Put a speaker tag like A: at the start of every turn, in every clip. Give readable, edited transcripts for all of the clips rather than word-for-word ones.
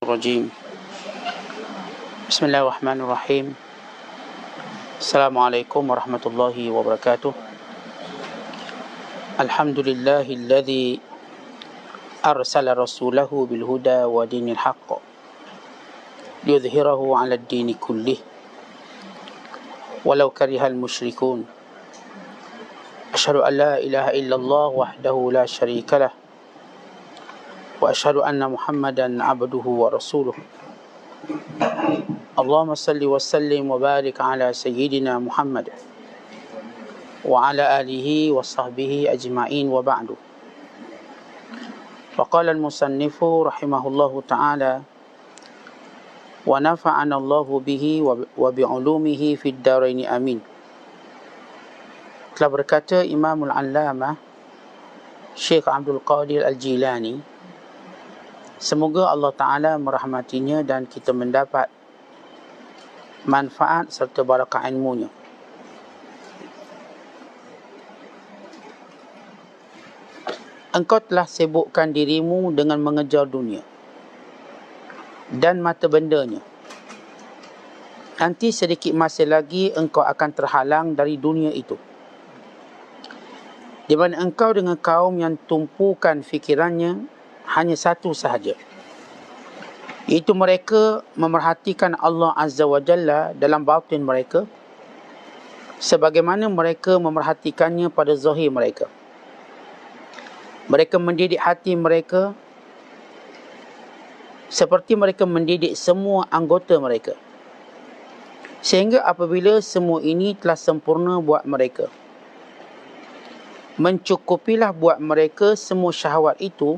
A: الرجيم بسم الله الرحمن الرحيم السلام عليكم ورحمة الله وبركاته الحمد لله الذي أرسل رسوله بالهدى ودين الحق ليظهره على الدين كله ولو كره المشركون أشهد أن لا إله إلا الله وحده لا شريك له وأشهد أن محمدا عبده ورسوله اللهم صل وسلم وبارك على سيدنا محمد وعلى آله وصحبه أجمعين وبعد وقال المصنف رحمه الله تعالى ونفعنا الله به وبعلومه في الدارين آمين. Telah berkata Imamul Allamah Syekh Abdul Qadir Al-Jilani, semoga Allah Ta'ala merahmatinya dan kita mendapat manfaat serta barakah ilmunya. Engkau telah sibukkan dirimu dengan mengejar dunia dan mata bendanya. Nanti sedikit masa lagi engkau akan terhalang dari dunia itu, di mana engkau dengan kaum yang tumpukan fikirannya hanya satu sahaja, iaitu mereka memerhatikan Allah Azza wa Jalla dalam batin mereka sebagaimana mereka memerhatikannya pada zahir mereka. Mereka mendidik hati mereka seperti mereka mendidik semua anggota mereka, sehingga apabila semua ini telah sempurna buat mereka, mencukupilah buat mereka semua syahwat itu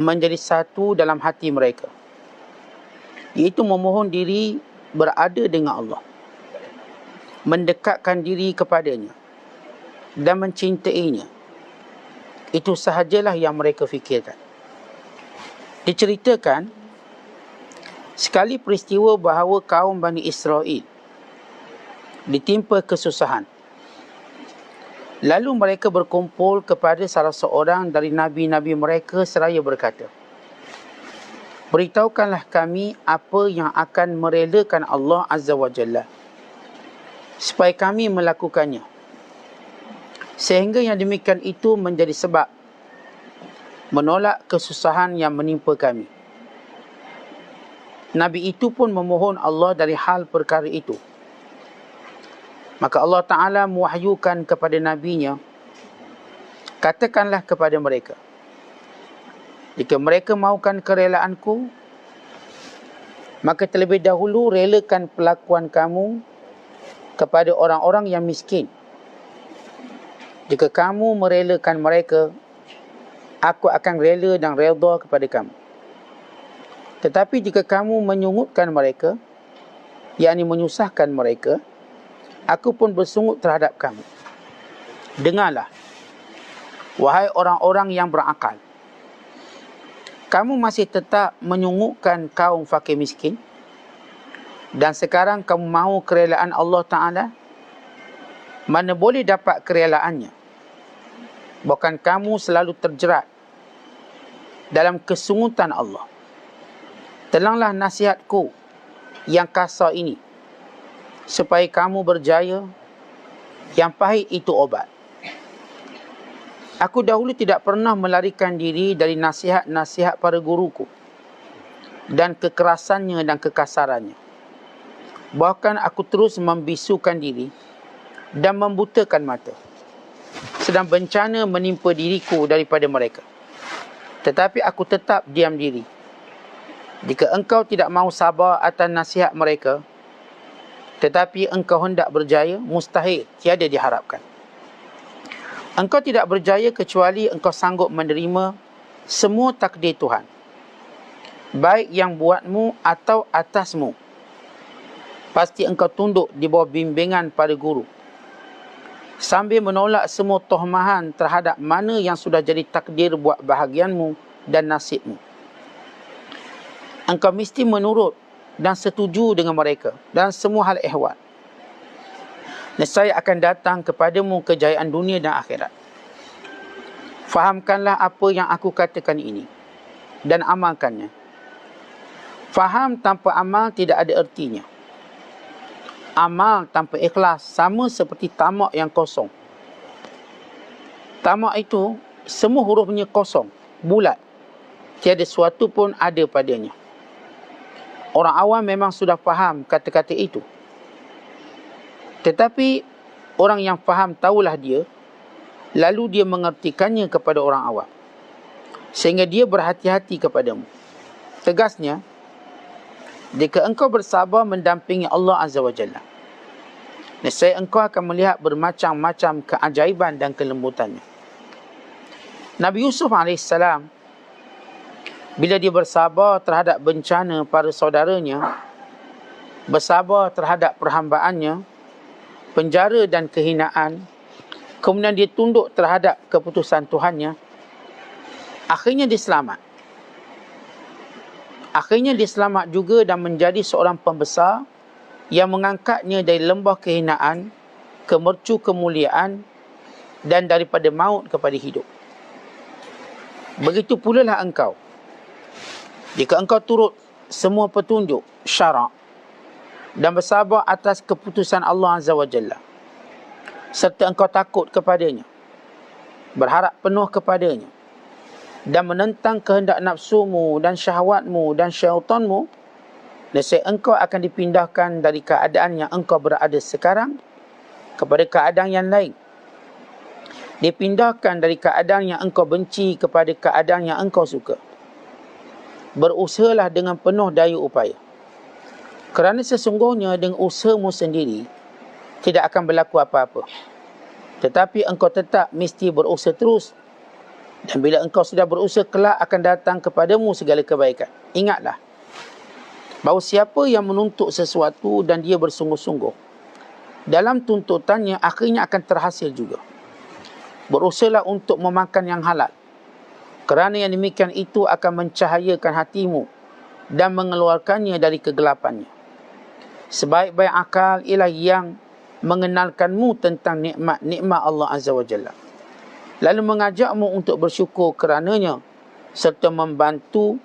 A: menjadi satu dalam hati mereka, iaitu memohon diri berada dengan Allah, mendekatkan diri kepadanya dan mencintainya. Itu sahajalah yang mereka fikirkan. Diceritakan sekali peristiwa bahawa kaum Bani Israel ditimpa kesusahan. Lalu mereka berkumpul kepada salah seorang dari nabi-nabi mereka seraya berkata, beritahukanlah kami apa yang akan merelakan Allah Azza wa Jalla, supaya kami melakukannya, sehingga yang demikian itu menjadi sebab menolak kesusahan yang menimpa kami. Nabi itu pun memohon Allah dari hal perkara itu. Maka Allah Ta'ala mewahyukan kepada Nabi-Nya, katakanlah kepada mereka, jika mereka mahukan kerelaanku, maka terlebih dahulu relakan perlakuan kamu kepada orang-orang yang miskin. Jika kamu merelakan mereka, aku akan rela dan redha kepada kamu. Tetapi jika kamu menyungutkan mereka, yakni menyusahkan mereka, aku pun bersungut terhadap kamu. Dengarlah, wahai orang-orang yang berakal, kamu masih tetap menyungukkan kaum fakir miskin, dan sekarang kamu mahu kerelaan Allah Ta'ala? Mana boleh dapat kerelaannya? Bahkan kamu selalu terjerat dalam kesungutan Allah. Tenanglah nasihatku yang kasar ini, supaya kamu berjaya. Yang pahit itu obat. Aku dahulu tidak pernah melarikan diri dari nasihat-nasihat para guruku dan kekerasannya dan kekasarannya. Bahkan aku terus membisukan diri dan membutakan mata, sedang bencana menimpa diriku daripada mereka. Tetapi aku tetap diam diri. Jika engkau tidak mahu sabar atas nasihat mereka, tetapi engkau hendak berjaya, mustahil, tiada diharapkan. Engkau tidak berjaya kecuali engkau sanggup menerima semua takdir Tuhan, baik yang buatmu atau atasmu. Pasti engkau tunduk di bawah bimbingan para guru, sambil menolak semua tohmahan terhadap mana yang sudah jadi takdir buat bahagianmu dan nasibmu. Engkau mesti menurut dan setuju dengan mereka dan semua hal ehwal. Nescaya akan datang kepadamu kejayaan dunia dan akhirat. Fahamkanlah apa yang aku katakan ini dan amalkannya. Faham tanpa amal tidak ada ertinya. Amal tanpa ikhlas sama seperti tamak yang kosong. Tamak itu semua hurufnya kosong, bulat. Tiada sesuatu pun ada padanya. Orang awam memang sudah faham kata-kata itu. Tetapi orang yang faham tahulah dia, lalu dia mengertikannya kepada orang awam, sehingga dia berhati-hati kepadamu. Tegasnya, jika engkau bersabar mendampingi Allah Azza wa Jalla, nescaya engkau akan melihat bermacam-macam keajaiban dan kelembutannya. Nabi Yusuf AS, bila dia bersabar terhadap bencana para saudaranya, bersabar terhadap perhambaannya, penjara dan kehinaan, kemudian dia tunduk terhadap keputusan Tuhannya, akhirnya dia selamat. Akhirnya dia selamat juga dan menjadi seorang pembesar yang mengangkatnya dari lembah kehinaan ke mercu kemuliaan dan daripada maut kepada hidup. Begitu pula lah engkau. Jika engkau turut semua petunjuk syarak dan bersabar atas keputusan Allah Azza wa Jalla, serta engkau takut kepadanya, berharap penuh kepadanya, dan menentang kehendak nafsumu dan syahwatmu dan syaitanmu, nescaya engkau akan dipindahkan dari keadaan yang engkau berada sekarang kepada keadaan yang lain. Dipindahkan dari keadaan yang engkau benci kepada keadaan yang engkau suka. Berusahalah dengan penuh daya upaya. Kerana sesungguhnya dengan usahamu sendiri tidak akan berlaku apa-apa. Tetapi engkau tetap mesti berusaha terus. Dan bila engkau sudah berusaha, kelak akan datang kepadamu segala kebaikan. Ingatlah bahawa siapa yang menuntut sesuatu dan dia bersungguh-sungguh dalam tuntutannya, akhirnya akan terhasil juga. Berusahalah untuk memakan yang halal, kerana yang demikian itu akan mencahayakan hatimu dan mengeluarkannya dari kegelapannya. Sebaik-baik akal ialah yang mengenalkanmu tentang nikmat-nikmat Allah Azza wa Jalla, lalu mengajakmu untuk bersyukur kerananya, serta membantumu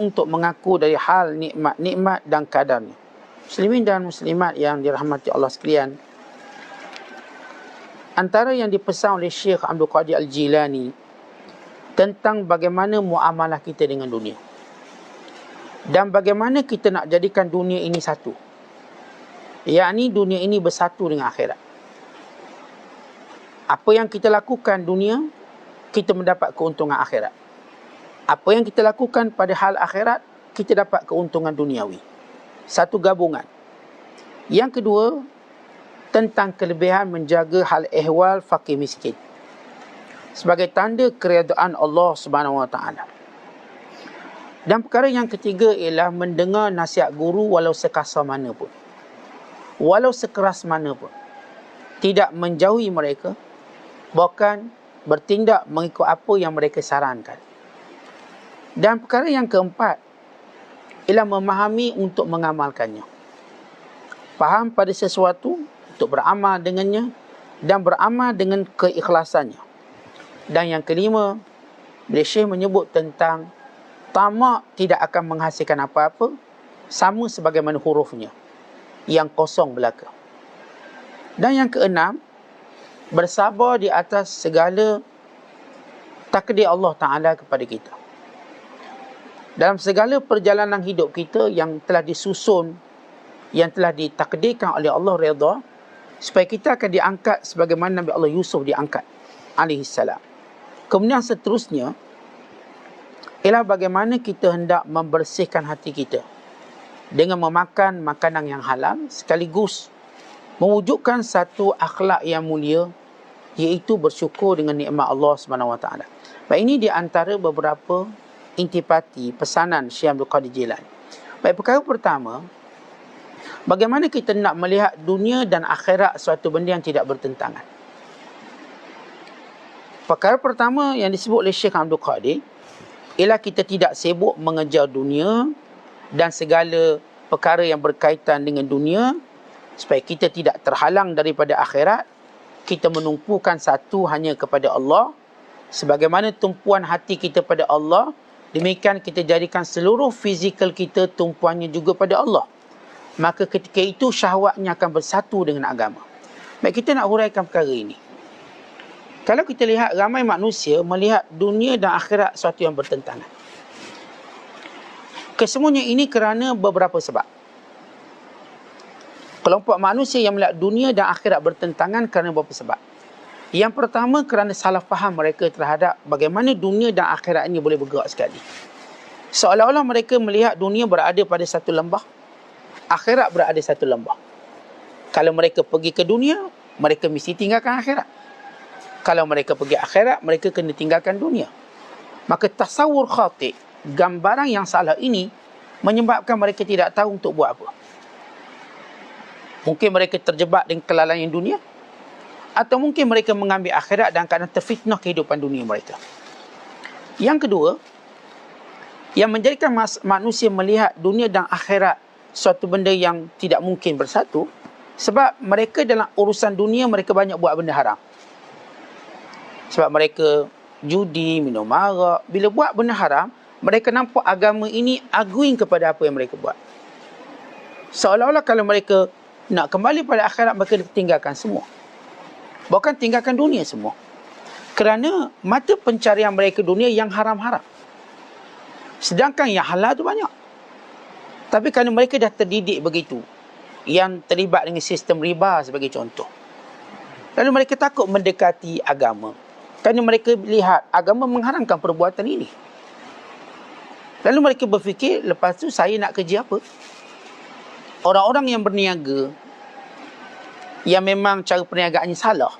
A: untuk mengaku dari hal nikmat-nikmat dan kadarnya. Muslimin dan muslimat yang dirahmati Allah sekalian, antara yang dipesan oleh Syekh Abdul Qadir Al-Jilani tentang bagaimana muamalah kita dengan dunia, dan bagaimana kita nak jadikan dunia ini satu, yakni dunia ini bersatu dengan akhirat. Apa yang kita lakukan dunia, kita mendapat keuntungan akhirat. Apa yang kita lakukan pada hal akhirat, kita dapat keuntungan duniawi. Satu gabungan. Yang kedua, tentang kelebihan menjaga hal ehwal fakir miskin sebagai tanda keredaan Allah Subhanahu wa taala. Dan perkara yang ketiga ialah mendengar nasihat guru walau sekasar mana pun, walau sekeras mana pun. Tidak menjauhi mereka, bahkan bertindak mengikut apa yang mereka sarankan. Dan perkara yang keempat ialah memahami untuk mengamalkannya. Faham pada sesuatu untuk beramal dengannya dan beramal dengan keikhlasannya. Dan yang kelima, bila Syekh menyebut tentang tamak tidak akan menghasilkan apa-apa, sama sebagaimana hurufnya yang kosong belaka. Dan yang keenam, bersabar di atas segala takdir Allah Ta'ala kepada kita. Dalam segala perjalanan hidup kita yang telah disusun, yang telah ditakdirkan oleh Allah redha, supaya kita akan diangkat sebagaimana Nabi Allah Yusuf diangkat alaihi salam. Kemudian seterusnya ialah bagaimana kita hendak membersihkan hati kita dengan memakan makanan yang halal, sekaligus mewujudkan satu akhlak yang mulia, iaitu bersyukur dengan nikmat Allah Subhanahu wa taala. Baik, ini di antara beberapa intipati pesanan Syekh Abdul Qadir Jilani. Baik, perkara pertama, bagaimana kita nak melihat dunia dan akhirat suatu benda yang tidak bertentangan. Perkara pertama yang disebut oleh Syekh Abdul Qadir ialah kita tidak sibuk mengejar dunia dan segala perkara yang berkaitan dengan dunia, supaya kita tidak terhalang daripada akhirat. Kita menumpukan satu hanya kepada Allah, sebagaimana tumpuan hati kita pada Allah demikian kita jadikan seluruh fizikal kita tumpuannya juga pada Allah. Maka ketika itu syahwatnya akan bersatu dengan agama. Baik, kita nak huraikan perkara ini. Kalau kita lihat, ramai manusia melihat dunia dan akhirat sesuatu yang bertentangan. Kesemuanya ini kerana beberapa sebab. Kelompok manusia yang melihat dunia dan akhirat bertentangan kerana beberapa sebab. Yang pertama, kerana salah faham mereka terhadap bagaimana dunia dan akhirat ini boleh bergerak sekali. Seolah-olah mereka melihat dunia berada pada satu lembah, akhirat berada satu lembah. Kalau mereka pergi ke dunia, mereka mesti tinggalkan akhirat. Kalau mereka pergi akhirat, mereka kena tinggalkan dunia. Maka tasawur khatib, gambaran yang salah ini menyebabkan mereka tidak tahu untuk buat apa. Mungkin mereka terjebak dengan kelalaian dunia, atau mungkin mereka mengambil akhirat dan kerana terfitnah kehidupan dunia mereka. Yang kedua, yang menjadikan manusia melihat dunia dan akhirat suatu benda yang tidak mungkin bersatu, sebab mereka dalam urusan dunia mereka banyak buat benda haram. Sebab mereka judi, minum arak. Bila buat benda haram, mereka nampak agama ini arguing kepada apa yang mereka buat. Seolah-olah kalau mereka nak kembali pada akhirat, mereka tinggalkan semua. Bahkan tinggalkan dunia semua. Kerana mata pencarian mereka dunia yang haram-haram. Sedangkan yang halal tu banyak. Tapi kerana mereka dah terdidik begitu, yang terlibat dengan sistem riba sebagai contoh, lalu mereka takut mendekati agama. Kerana mereka lihat agama mengharamkan perbuatan ini. Lalu mereka berfikir, lepas tu saya nak kerja apa? Orang-orang yang berniaga, yang memang cara perniagaannya salah,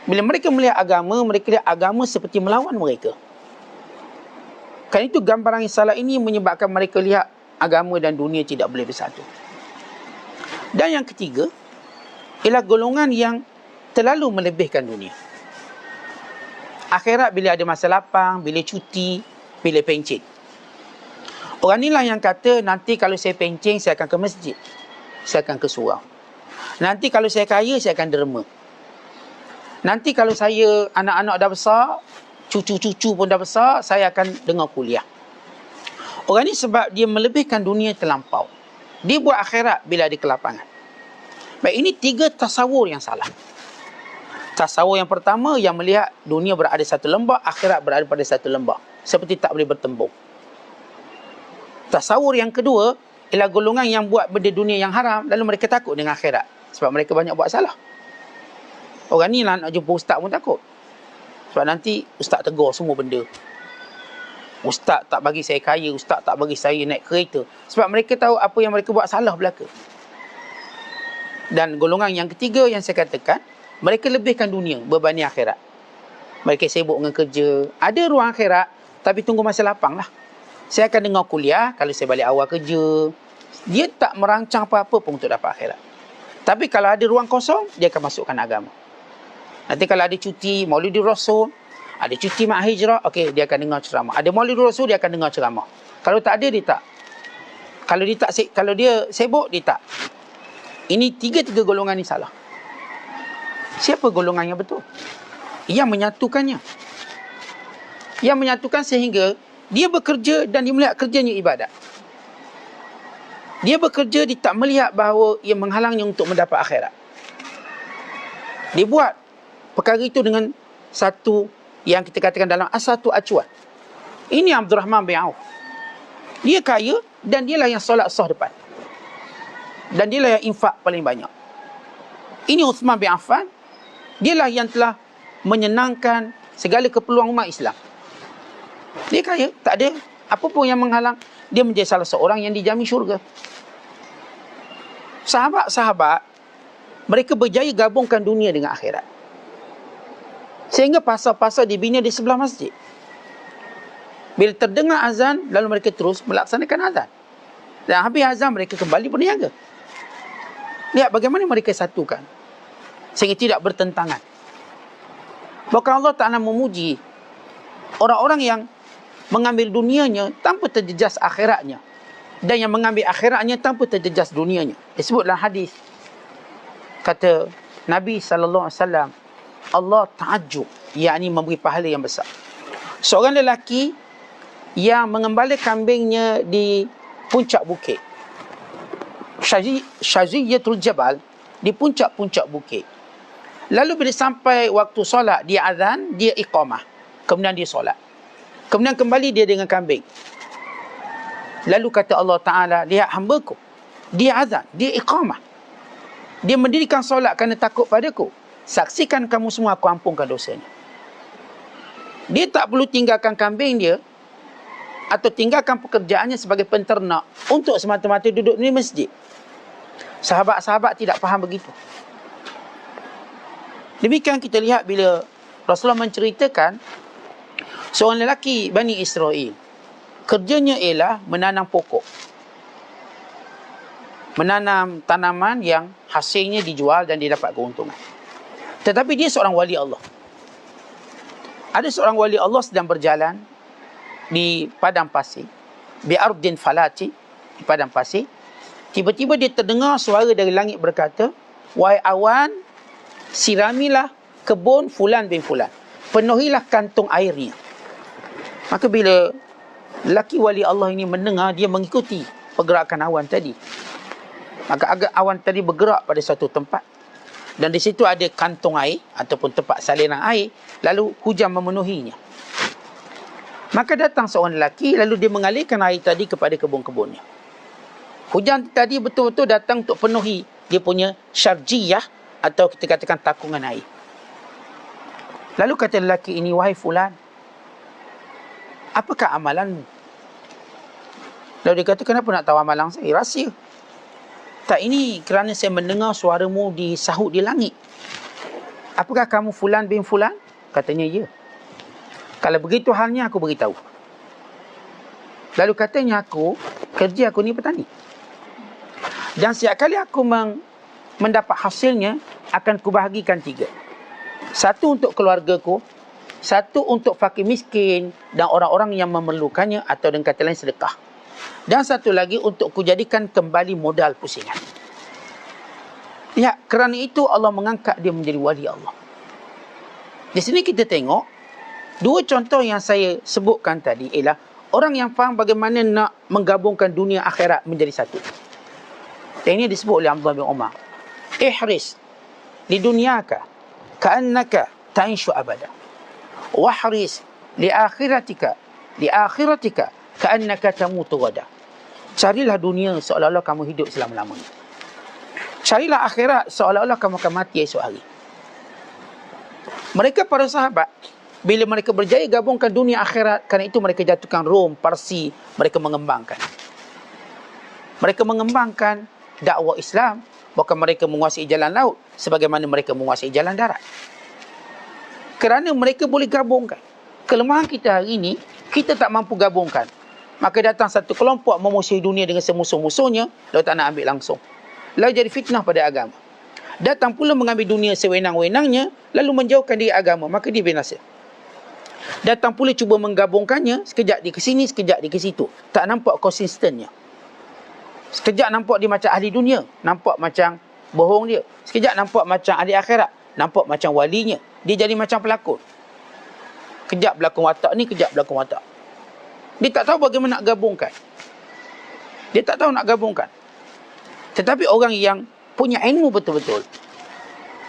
A: bila mereka melihat agama, mereka lihat agama seperti melawan mereka. Kerana itu gambaran yang salah ini menyebabkan mereka lihat agama dan dunia tidak boleh bersatu. Dan yang ketiga, ialah golongan yang terlalu melebihkan dunia. Akhirat bila ada masa lapang, bila cuti, bila pencen. Orang inilah yang kata, nanti kalau saya pencen, saya akan ke masjid, saya akan ke surau. Nanti kalau saya kaya, saya akan derma. Nanti kalau saya anak-anak dah besar, cucu-cucu pun dah besar, saya akan dengar kuliah. Orang ni sebab dia melebihkan dunia terlampau. Dia buat akhirat bila ada kelapangan. Baik, ini 3 tasawur yang salah. Tasawur yang pertama, yang melihat dunia berada satu lembah, akhirat berada pada satu lembah. Seperti tak boleh bertembung. Tasawur yang kedua, ialah golongan yang buat benda dunia yang haram, lalu mereka takut dengan akhirat. Sebab mereka banyak buat salah. Orang ni lah nak jumpa ustaz pun takut. Sebab nanti ustaz tegur semua benda. Ustaz tak bagi saya kaya, ustaz tak bagi saya naik kereta. Sebab mereka tahu apa yang mereka buat salah belaka. Dan golongan yang ketiga yang saya katakan, mereka lebihkan dunia berbanding akhirat. Mereka sibuk dengan kerja. Ada ruang akhirat, tapi tunggu masa lapang lah. Saya akan dengar kuliah kalau saya balik awal kerja. Dia tak merancang apa-apa pun untuk dapat akhirat. Tapi kalau ada ruang kosong, dia akan masukkan agama. Nanti kalau ada cuti Maulidul Rasul, ada cuti mak hijrah, okey, dia akan dengar ceramah. Ada Maulidul Rasul, dia akan dengar ceramah. Kalau tak ada, dia tak. Kalau dia sibuk, dia tak. Ini 3 golongan ni salah. Siapa golongan yang betul? Yang menyatukannya. Yang menyatukan sehingga dia bekerja dan dia melihat kerjanya ibadat. Dia bekerja, dia tak melihat bahawa ia menghalangnya untuk mendapat akhirat. Dia buat perkara itu dengan satu yang kita katakan dalam satu acuan. Ini Abdul Rahman bin Auf. Dia kaya dan dialah yang solat sah depan. Dan dialah yang infak paling banyak. Ini Uthman bin Affan. Dialah yang telah menyenangkan segala keperluan umat Islam. Dia kaya, tak ada apa pun yang menghalang dia menjadi salah seorang yang dijamin syurga. Sahabat-sahabat, mereka berjaya gabungkan dunia dengan akhirat. Sehingga pasar-pasar dibina di sebelah masjid. Bila terdengar azan, lalu mereka terus melaksanakan azan. Dan habis azan, mereka kembali berniaga. Lihat bagaimana mereka satukan. Sehingga tidak bertentangan. Bahkan Allah Ta'ala memuji orang-orang yang mengambil dunianya tanpa terjejas akhiratnya. Dan yang mengambil akhiratnya tanpa terjejas dunianya. Disebut dalam hadis. Kata Nabi SAW, Allah ta'ajub, yakni memberi pahala yang besar. Seorang lelaki yang mengembala kambingnya di puncak bukit. Syaziyatul Jabal, di puncak-puncak bukit. Lalu bila sampai waktu solat, dia azan, dia iqamah. Kemudian dia solat. Kemudian kembali dia dengan kambing. Lalu kata Allah Ta'ala, lihat hamba-Ku. Dia azan, dia iqamah. Dia mendirikan solat kerana takut padaku. Saksikan kamu semua, aku ampunkan dosanya. Dia tak perlu tinggalkan kambing dia atau tinggalkan pekerjaannya sebagai penternak untuk semata-mata duduk di masjid. Sahabat-sahabat tidak faham begitu. Demikian kita lihat bila Rasulullah menceritakan seorang lelaki Bani Israel, kerjanya ialah menanam pokok, menanam tanaman yang hasilnya dijual dan dia dapat keuntungan. Tetapi dia seorang wali Allah. Ada seorang wali Allah sedang berjalan di padang pasir, bi'ardin falati, di padang pasir. Tiba-tiba dia terdengar suara dari langit berkata, wahai awan, siramilah kebun fulan bin fulan, penuhilah kantung airnya. Maka bila lelaki wali Allah ini mendengar, dia mengikuti pergerakan awan tadi. Maka agak awan tadi bergerak pada satu tempat, dan di situ ada kantung air ataupun tempat salinan air. Lalu hujan memenuhinya. Maka datang seorang lelaki, lalu dia mengalirkan air tadi kepada kebun-kebunnya. Hujan tadi betul-betul datang untuk penuhi dia punya syarjiyah, atau kita katakan takungan air. Lalu kata lelaki ini, wahai fulan, apakah amalanmu? Lalu dia kata, kenapa nak tahu amalan saya? Rahsia. Tak, ini kerana saya mendengar suaramu disahut di langit. Apakah kamu fulan bin fulan? Katanya, ya. Kalau begitu halnya, aku beritahu. Lalu katanya, kerja aku ni petani. Dan setiap kali aku mendapat hasilnya, akan kubahagikan 3. 1 untuk keluargaku, 1 untuk fakir miskin dan orang-orang yang memerlukannya, atau dengan kata lain sedekah. Dan 1 lagi untuk kujadikan kembali modal pusingan. Ya, kerana itu Allah mengangkat dia menjadi wali Allah. Di sini kita tengok 2 contoh yang saya sebutkan tadi ialah orang yang faham bagaimana nak menggabungkan dunia akhirat menjadi satu. Dan ini disebut oleh Abdullah bin Umar. Ihris li dunyaka ka'annaka ta'ishu abada. Wahris li akhiratika ka'annaka tamutu ghadan. Carilah dunia seolah-olah kamu hidup selama-lamanya. Carilah akhirat seolah-olah kamu akan mati esok hari. Mereka para sahabat, bila mereka berjaya gabungkan dunia akhirat, kerana itu mereka jatuhkan Rom, Parsi, mereka mengembangkan. Mereka mengembangkan dakwah Islam, bukan mereka menguasai jalan laut sebagaimana mereka menguasai jalan darat. Kerana mereka boleh gabungkan. Kelemahan kita hari ini, kita tak mampu gabungkan. Maka datang satu kelompok memusuhi dunia dengan semusuh-musuhnya, lalu tak nak ambil langsung. Lalu jadi fitnah pada agama. Datang pula mengambil dunia sewenang-wenangnya, lalu menjauhkan diri agama, maka dia binasa. Datang pula cuba menggabungkannya, sekejap dia ke sini, sekejap dia ke situ. Tak nampak konsistennya. Sekejap nampak dia macam ahli dunia, nampak macam bohong dia. Sekejap nampak macam ahli akhirat, nampak macam walinya. Dia jadi macam pelakon. Kejap berlakon watak ni, kejap berlakon watak. Dia tak tahu bagaimana nak gabungkan. Dia tak tahu nak gabungkan. Tetapi orang yang punya ilmu betul-betul,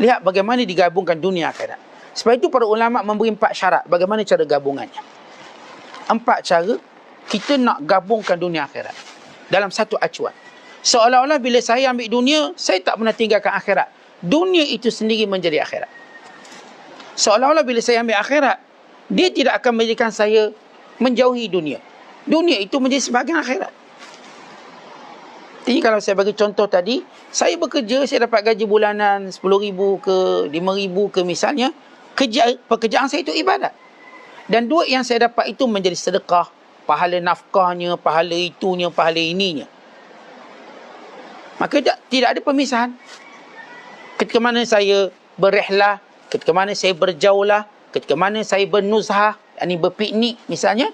A: lihat bagaimana digabungkan dunia akhirat. Sebab itu para ulama memberi 4 syarat bagaimana cara gabungannya. 4 cara kita nak gabungkan dunia akhirat dalam satu acuan. Seolah-olah bila saya ambil dunia, saya tak pernah tinggalkan akhirat. Dunia itu sendiri menjadi akhirat. Seolah-olah bila saya ambil akhirat, dia tidak akan menjadikan saya menjauhi dunia. Dunia itu menjadi sebahagian akhirat. Jadi kalau saya bagi contoh tadi, saya bekerja, saya dapat gaji bulanan 10,000 ke 5,000 ke misalnya, pekerjaan saya itu ibadat. Dan duit yang saya dapat itu menjadi sedekah, pahala nafkahnya, pahala itunya, pahala ininya. Maka tidak ada pemisahan. Ketika mana saya berrehlah, ketika mana saya berjaulah, ketika mana saya bernuzhah, yakni berpiknik misalnya,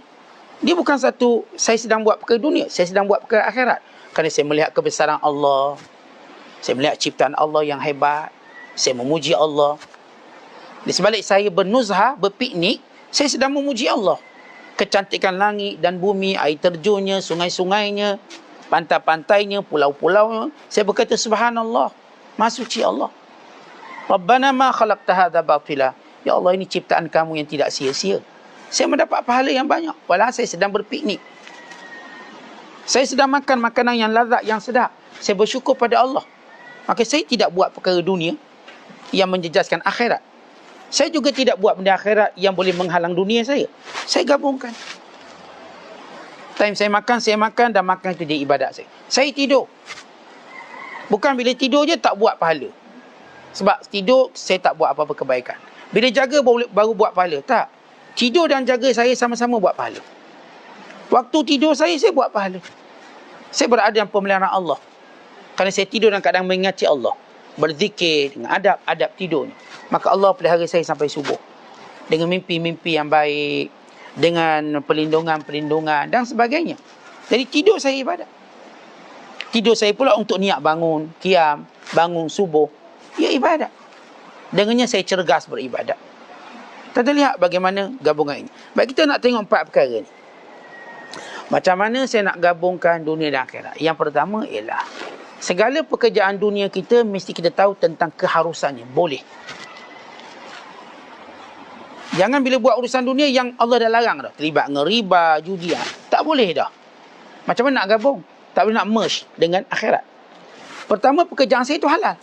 A: dia bukan satu saya sedang buat perkara dunia, saya sedang buat perkara akhirat. Kerana saya melihat kebesaran Allah, saya melihat ciptaan Allah yang hebat, saya memuji Allah. Di sebalik saya bernuzhah, berpiknik, saya sedang memuji Allah. kecantikan langit dan bumi, air terjunnya, sungai-sungainya, pantai-pantainya, pulau-pulaunya. Saya berkata, subhanallah, Maha suci Allah. Rabbana ma khalaqta hadza batila. Ya Allah, ini ciptaan kamu yang tidak sia-sia. Saya mendapat pahala yang banyak. Walau saya sedang berpiknik. Saya sedang makan makanan yang lazat, yang sedap. Saya bersyukur pada Allah. Maka saya tidak buat perkara dunia yang menjejaskan akhirat. Saya juga tidak buat benda akhirat yang boleh menghalang dunia saya. Saya gabungkan. Time saya makan dan makan itu dia ibadat saya. Saya tidur. Bukan bila tidur je tak buat pahala. Sebab tidur saya tak buat apa-apa kebaikan. Bila jaga baru buat pahala. Tak. Tidur dan jaga saya sama-sama buat pahala. Waktu tidur saya buat pahala. Saya berada dalam pemeliharaan Allah. Kerana saya tidur dalam keadaan mengingati Allah. Berzikir dengan adab tidurnya. Maka Allah pelihara saya sampai subuh. Dengan mimpi-mimpi yang baik. Dengan perlindungan-perlindungan dan sebagainya. Jadi tidur saya ibadat. Tidur saya pula untuk niat bangun, qiyam, bangun subuh. Ya ibadat. Dengannya saya cergas beribadat. Kita lihat bagaimana gabungan ini. Baik, kita nak tengok 4 perkara ni. Macam mana saya nak gabungkan dunia dan akhirat. Yang pertama ialah segala pekerjaan dunia kita mesti kita tahu tentang keharusannya. Boleh. Jangan bila buat urusan dunia yang Allah dah larang dah. Terlibat dengan riba, judi. Tak boleh dah. Macam mana nak gabung? Tak boleh nak merge dengan akhirat. Pertama, pekerjaan saya itu halal.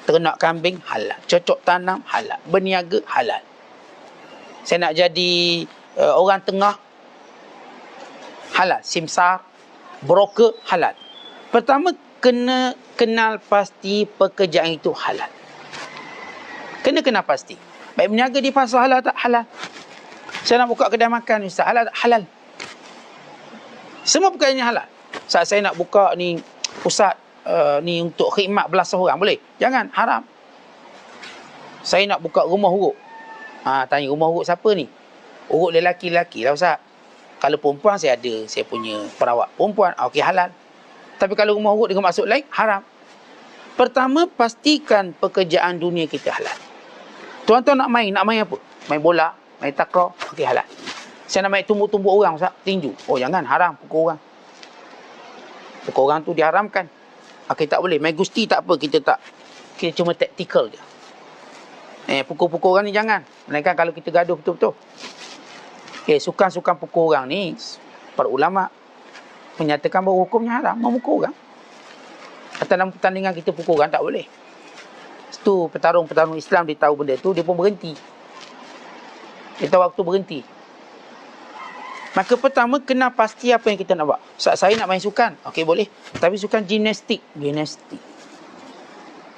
A: Ternak kambing, halal. Cocok tanam, halal. Berniaga, halal. Saya nak jadi orang tengah, halal. Simsar, broker, halal. Pertama, kena kenal pasti pekerjaan itu halal. Kena kenal pasti. Baik berniaga di pasar halal tak? Halal. Saya nak buka kedai makan, Ustaz, halal tak? Halal. Semua perkara ini halal. Saat saya nak buka ni, Ustaz, ni untuk khidmat belasan orang, boleh? Jangan, haram. Saya nak buka rumah urut. Tanya rumah urut siapa ni? Urut lelaki-lelaki lah, Ustaz. Kalau perempuan saya ada, saya punya perawat perempuan, okey, halal. Tapi kalau rumah urut dengan maksud lain, haram. Pertama, pastikan pekerjaan dunia kita halal. Tuan-tuan nak main apa? Main bola, main takraw, okey, halal. Saya nak main tumbuk-tumbuk orang, Ustaz, tinju. Oh, jangan, haram, pukul orang. Pukul orang tu diharamkan. Okey, tak boleh. Main gusti tak apa, kita cuma tactical je. Pukul-pukul orang ni jangan. Melainkan kalau kita gaduh betul-betul. Okey, sukan-sukan pukul orang ni, para ulama menyatakan bahawa hukumnya haram, memukul orang. Dalam pertandingan kita pukul orang, tak boleh. Itu petarung-petarung Islam dia tahu benda tu, dia pun berhenti. Dia tahu waktu berhenti. Maka pertama, kena pasti apa yang kita nak buat. Saya nak main sukan. Okey, boleh. Tapi sukan gimnastik.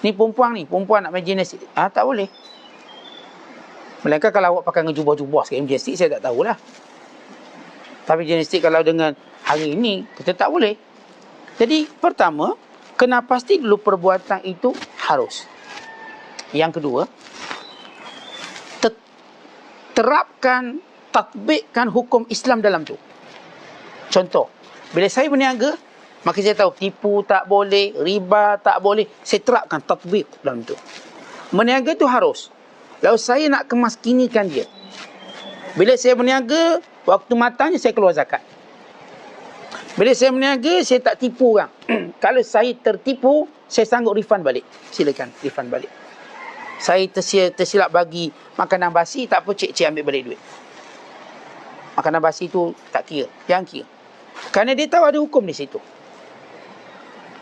A: Ni perempuan nak main gimnastik. Tak boleh. Melainkan kalau awak pakai dengan jubah-jubah sikit gimnastik, saya tak tahulah. Tapi gimnastik kalau dengan hari ini, kita tak boleh. Jadi, pertama, kena pasti dulu perbuatan itu harus. Yang kedua, terapkan, tatbikkan hukum Islam dalam tu. Contoh, bila saya berniaga, maka saya tahu tipu tak boleh, riba tak boleh. Saya terapkan tatbik dalam tu. Berniaga tu harus. Lalu saya nak kemaskinikan dia. Bila saya berniaga, waktu matangnya saya keluar zakat. Bila saya berniaga, saya tak tipu orang. Kalau saya tertipu, saya sanggup refund balik. Silakan refund balik. Saya tersilap bagi makanan basi, tak apa, cik ambil balik duit. Makanan basi tu tak kira, jangan kira. Kerana dia tahu ada hukum di situ.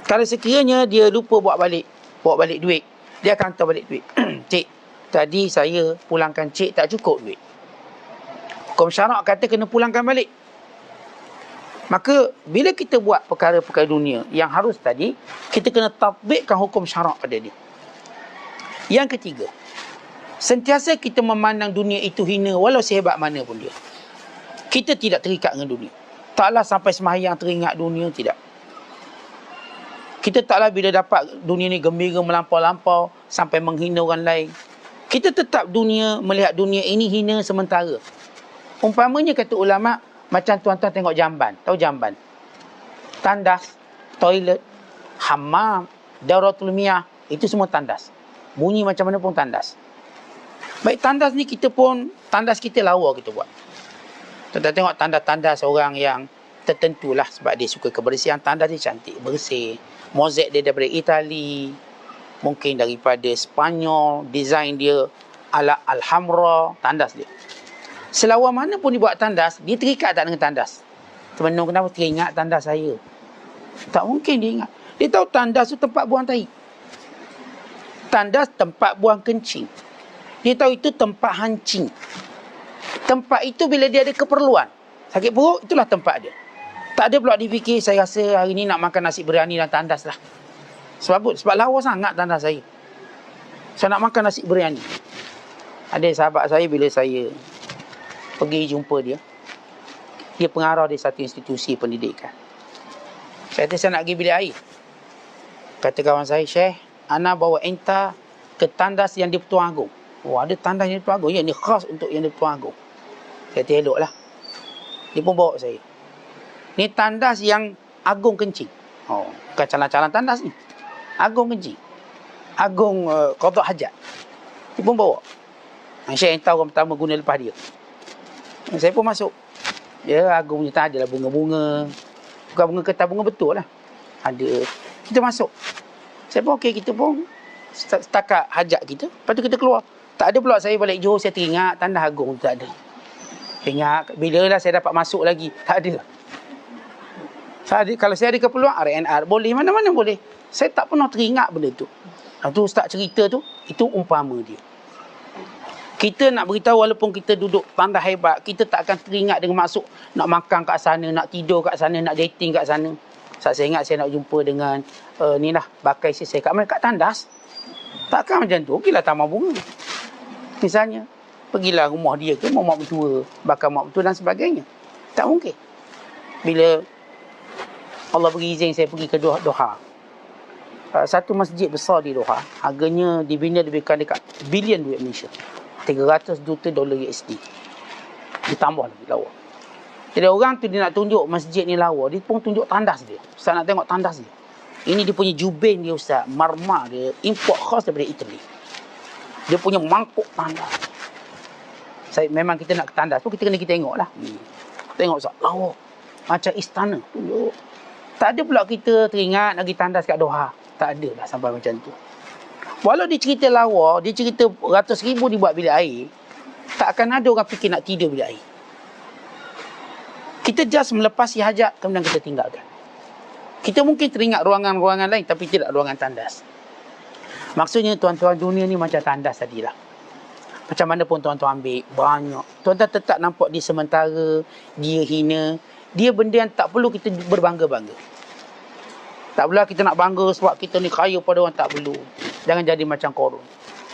A: Kalau sekiranya dia lupa bawa balik duit, dia akan hantar balik duit. Cik, tadi saya pulangkan cik tak cukup duit. Hukum syarak kata kena pulangkan balik. Maka bila kita buat perkara-perkara dunia yang harus tadi, kita kena tatbikkan hukum syarak pada dia. Yang ketiga, sentiasa kita memandang dunia itu hina walau sehebat mana pun dia. Kita tidak terikat dengan dunia. Taklah sampai sembahyang teringat dunia, tidak. Kita taklah bila dapat dunia ni gembira melampau-lampau sampai menghina orang lain. Kita tetap melihat dunia ini hina sementara. Umpamanya kata ulama, macam tuan-tuan tengok jamban. Tahu jamban? Tandas, toilet, hammam, dauratul miyah, itu semua tandas. Bunyi macam mana pun tandas. Baik, tandas ni tandas kita lawa kita buat. Tuan-tuan tengok tanda-tanda seorang yang tertentulah sebab dia suka kebersihan. Tanda dia cantik, bersih. Mozaik dia daripada Itali, mungkin daripada Spanyol, design dia ala Alhambra, tandas dia. Selawa mana pun dia buat tandas, dia terikat tak dengan tandas? Teman-teman kenapa teringat tandas saya? Tak mungkin dia ingat. Dia tahu tandas tu tempat buang tai. Tandas tempat buang kencing. Dia tahu itu tempat hancing. Tempat itu bila dia ada keperluan, sakit perut, itulah tempat dia. Tak ada pula difikir, saya rasa hari ni nak makan nasi biryani dan tandas lah. Sebab apa? Sebab lawa sangat tandas saya. Saya nak makan nasi biryani. Ada sahabat saya, bila saya pergi jumpa dia, dia pengarah di satu institusi pendidikan. Saya kata, saya nak pergi bilik air. Kata kawan saya, Syekh, ana bawa entah ke tandas yang di Pertuan Agong. Oh, ada tandas yang di Pertuan Agong. Ya, ni khas untuk yang di Pertuan Agong. Saya kata, elok lah. Dia pun bawa saya. Ni tandas yang Agong kencing. Oh, bukan calon-calon tandas ni. Agong kencing. Agong qada hajat. Dia pun bawa. Syekh entah orang pertama guna lepas dia. Saya pun masuk. Ya, Agong punya tak adalah bunga-bunga. Bukan bunga kertas, bunga betul lah. Ada. Kita masuk. Saya pun okey, kita pun setakat hajat kita. Lepas tu kita keluar. Tak ada pula saya balik Johor, saya teringat tandas Agong tu tak ada. Ingat, bila lah saya dapat masuk lagi. Tak ada. Kalau saya ada keperluan RNR, boleh, mana-mana boleh. Saya tak pernah teringat benda tu. Tu Ustaz cerita tu, itu umpama dia. Kita nak beritahu walaupun kita duduk tandas hebat, kita tak akan teringat dengan maksud nak makan kat sana, nak tidur kat sana, nak dating kat sana. Saya ingat saya nak jumpa dengan ni lah, bakai saya kat mana? Kat tandas. Takkan macam tu. Pergilah taman bunga. Misalnya, pergilah rumah dia ke, mak mentua, bakal mak mentua dan sebagainya. Tak mungkin. Bila Allah beri izin saya pergi ke Doha. Satu masjid besar di Doha. Harganya dibina lebih kurang dekat bilion duit Malaysia. 300 juta dolar USD. Ditambah lagi lawa. Jadi orang tu dia nak tunjuk masjid ni lawa, dia pun tunjuk tandas dia. Ustaz nak tengok tandas dia. Ini dia punya jubin dia Ustaz, marmar dia, import khas daripada Italy. Dia punya mangkuk tandas. Memang kita nak ke tandas tu, kita kena tengok lah. Tengok Ustaz, lawa. Macam istana. Tunjuk. Tak ada pula kita teringat nak pergi tandas kat Doha. Tak ada lah sampai macam tu. Walau dia cerita lawa, dia cerita ratus ribu dibuat bilik air, tak akan ada orang fikir nak tidur bilik air. Kita just melepasi hajat, kemudian kita tinggalkan. Kita mungkin teringat ruangan-ruangan lain, tapi tidak ruangan tandas. Maksudnya tuan-tuan, dunia ni macam tandas tadilah. Macam mana pun tuan-tuan ambil, banyak. Tuan-tuan tetap nampak dia sementara, dia hina. Dia benda yang tak perlu kita berbangga-bangga. Tak perlu kita nak bangga sebab kita ni kaya pada orang, tak perlu. Jangan jadi macam korun.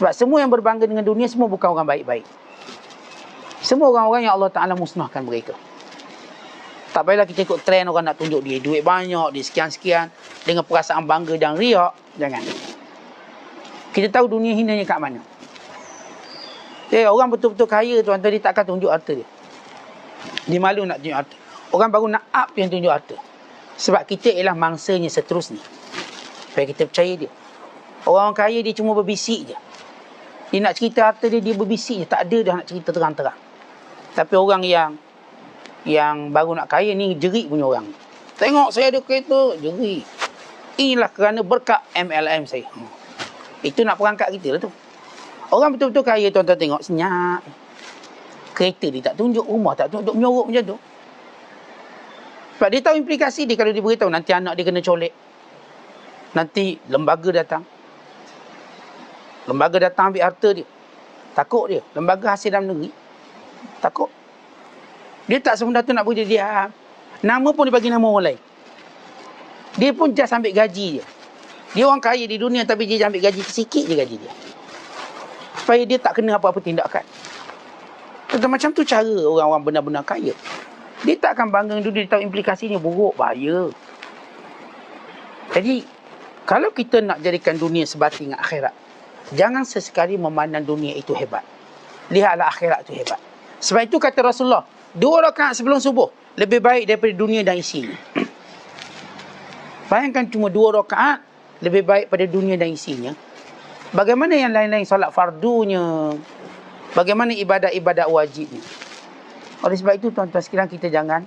A: Sebab semua yang berbangga dengan dunia, semua bukan orang baik-baik. Semua orang-orang yang Allah Ta'ala musnahkan mereka. Tak payahlah kita ikut trend orang nak tunjuk dia duit banyak, dia sekian-sekian, dengan perasaan bangga dan riak. Jangan. Kita tahu dunia hinanya kat mana. Orang betul-betul kaya, tuan-tuan, dia takkan tunjuk harta dia. Dia malu nak tunjuk harta. Orang baru nak up yang tunjuk harta. Sebab kita ialah mangsanya seterusnya. Supaya kita percaya dia. Orang kaya dia cuma berbisik je. Dia nak cerita harta dia, dia berbisik je. Tak ada dah nak cerita terang-terang. Tapi orang yang baru nak kaya ni jerit punya orang. Tengok saya ada kereta, jerit. Inilah kerana berkat MLM saya. Itu nak perangkat kita lah tu. Orang betul-betul kaya, tuan-tuan tengok, senyap. Kereta dia tak tunjuk, rumah tak tunjuk, menyorok macam tu. Sebab dia tahu implikasi dia kalau dia beritahu nanti anak dia kena colek. Nanti lembaga datang. Lembaga datang ambil harta dia. Takut dia. Lembaga hasil dalam negeri. Takut. Dia tak semudah tu nak beri dia. Nama pun dia bagi nama orang lain. Dia pun just ambil gaji je. Dia orang kaya di dunia tapi dia ambil gaji sikit je gaji dia. Supaya dia tak kena apa-apa tindakan. Macam tu cara orang-orang benar-benar kaya. Dia tak akan bangga dengan dunia, dia tahu implikasinya buruk, bahaya. Jadi, kalau kita nak jadikan dunia sebati dengan akhirat, jangan sesekali memandang dunia itu hebat. Lihatlah akhirat itu hebat. Sebab itu kata Rasulullah, 2 rakaat sebelum subuh lebih baik daripada dunia dan isinya. Bayangkan cuma 2 rakaat lebih baik pada dunia dan isinya. Bagaimana yang lain-lain, solat fardunya, bagaimana ibadat-ibadat wajibnya. Oleh sebab itu tuan-tuan sekalian, kita jangan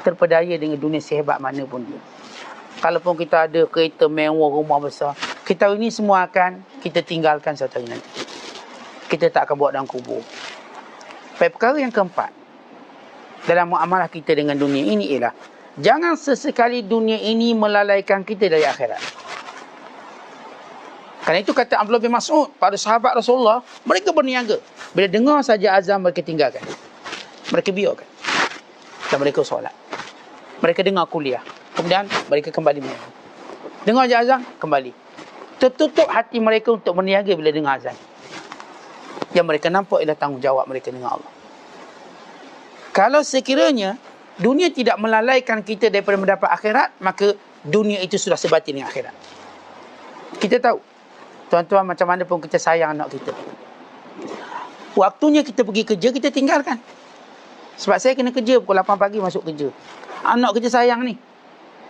A: terpedaya dengan dunia sehebat mana pun dia. Kalaupun kita ada kereta mewah, rumah besar, kita ini semua akan kita tinggalkan satu hari nanti. Kita tak akan bawa dalam kubur. Baik, perkara yang keempat dalam muamalah kita dengan dunia ini ialah jangan sesekali dunia ini melalaikan kita dari akhirat. Kerana itu kata Abdullah bin Mas'ud, para sahabat Rasulullah, mereka berniaga. Bila dengar saja azan, mereka tinggalkan. Mereka biarkan. Dan mereka solat. Mereka dengar kuliah. Kemudian mereka kembali berniaga. Dengar je azan, kembali. Tertutup hati mereka untuk berniaga bila dengar azan. Yang mereka nampak ialah tanggungjawab mereka dengan Allah. Kalau sekiranya dunia tidak melalaikan kita daripada mendapat akhirat, maka dunia itu sudah sebati dengan akhirat. Kita tahu, tuan-tuan, macam mana pun kita sayang anak kita. Waktunya kita pergi kerja, kita tinggalkan. Sebab saya kena kerja pukul 8 pagi masuk kerja. Anak kita sayang ni,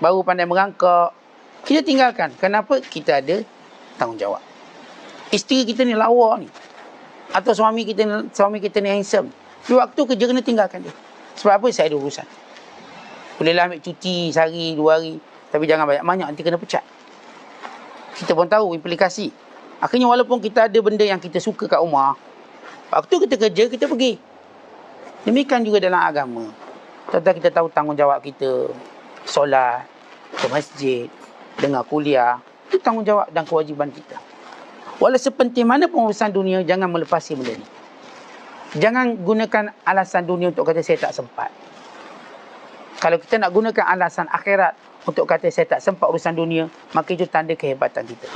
A: baru pandai merangkak, kita tinggalkan. Kenapa? Kita ada tanggungjawab. Isteri kita ni lawa ni, atau suami kita ni handsome, di waktu kerja kena tinggalkan dia. Sebab apa? Saya ada urusan. Bolehlah ambil cuti sehari, 2 hari, tapi jangan banyak-banyak, nanti kena pecat. Kita pun tahu implikasi. Akhirnya walaupun kita ada benda yang kita suka kat rumah, waktu kita kerja, kita pergi. Demikian juga dalam agama. Tentang kita tahu tanggungjawab kita, solat, ke masjid, dengar kuliah, itu tanggungjawab dan kewajiban kita. Walau sepenting mana pun urusan dunia, jangan melepasi benda ni. Jangan gunakan alasan dunia untuk kata saya tak sempat. Kalau kita nak gunakan alasan akhirat untuk kata saya tak sempat urusan dunia, maka itu tanda kehebatan kita.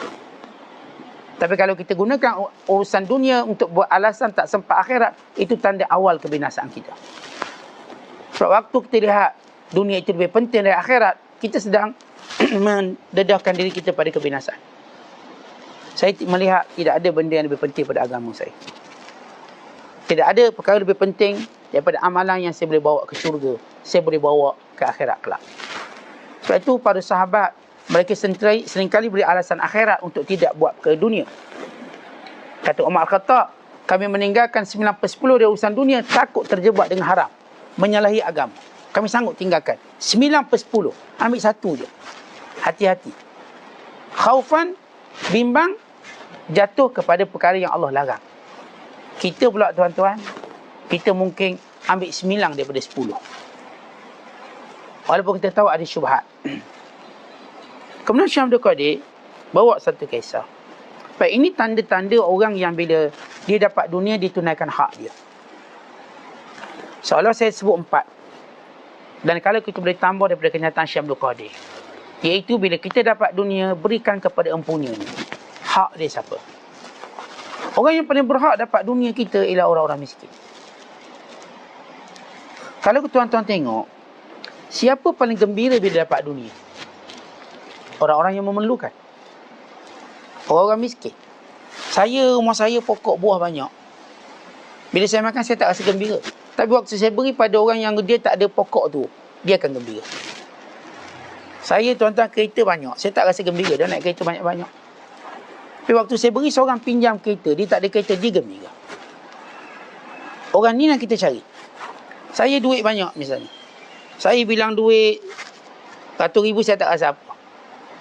A: Tapi kalau kita gunakan urusan dunia untuk buat alasan tak sempat akhirat, itu tanda awal kebinasaan kita. Sebab waktu kita lihat dunia itu lebih penting dari akhirat, kita sedang mendedahkan diri kita pada kebinasaan. Saya melihat tidak ada benda yang lebih penting pada agama saya. Tidak ada perkara lebih penting daripada amalan yang saya boleh bawa ke syurga, saya boleh bawa ke akhirat kelak. Sebab itu para sahabat, mereka seringkali beri alasan akhirat untuk tidak buat ke dunia. Kata Umar Al-Khattab, kami meninggalkan 9/10 dari urusan dunia, takut terjebak dengan haram, menyalahi agama. Kami sanggup tinggalkan 9/10, ambil satu je. Hati-hati. Khaufan, bimbang, jatuh kepada perkara yang Allah larang. Kita pula tuan-tuan, kita mungkin ambil 9 daripada 10. Walaupun kita tahu ada syubhat. Kemudian Syekh Abdul Qadir bawa satu kisah. Baik, ini tanda-tanda orang yang bila dia dapat dunia, dia tunaikan hak dia. Seolah saya sebut 4. Dan kalau kita boleh tambah daripada kenyataan Syekh Abdul Qadir, iaitu bila kita dapat dunia, berikan kepada empunya ni. Hak dia siapa? Orang yang paling berhak dapat dunia kita ialah orang-orang miskin. Kalau tuan-tuan tengok, siapa paling gembira bila dapat dunia? Orang-orang yang memerlukan. Orang-orang miskin. Rumah saya pokok buah banyak. Bila saya makan, saya tak rasa gembira. Tapi waktu saya beri pada orang yang dia tak ada pokok tu, dia akan gembira. Saya tuan-tuan kereta banyak, saya tak rasa gembira. Dia naik kereta banyak-banyak. Tapi waktu saya beri seorang pinjam kereta, dia tak ada kereta, dia gembira. Orang ni yang kita cari. Saya duit banyak misalnya. Saya bilang duit 100,000, saya tak rasa apa.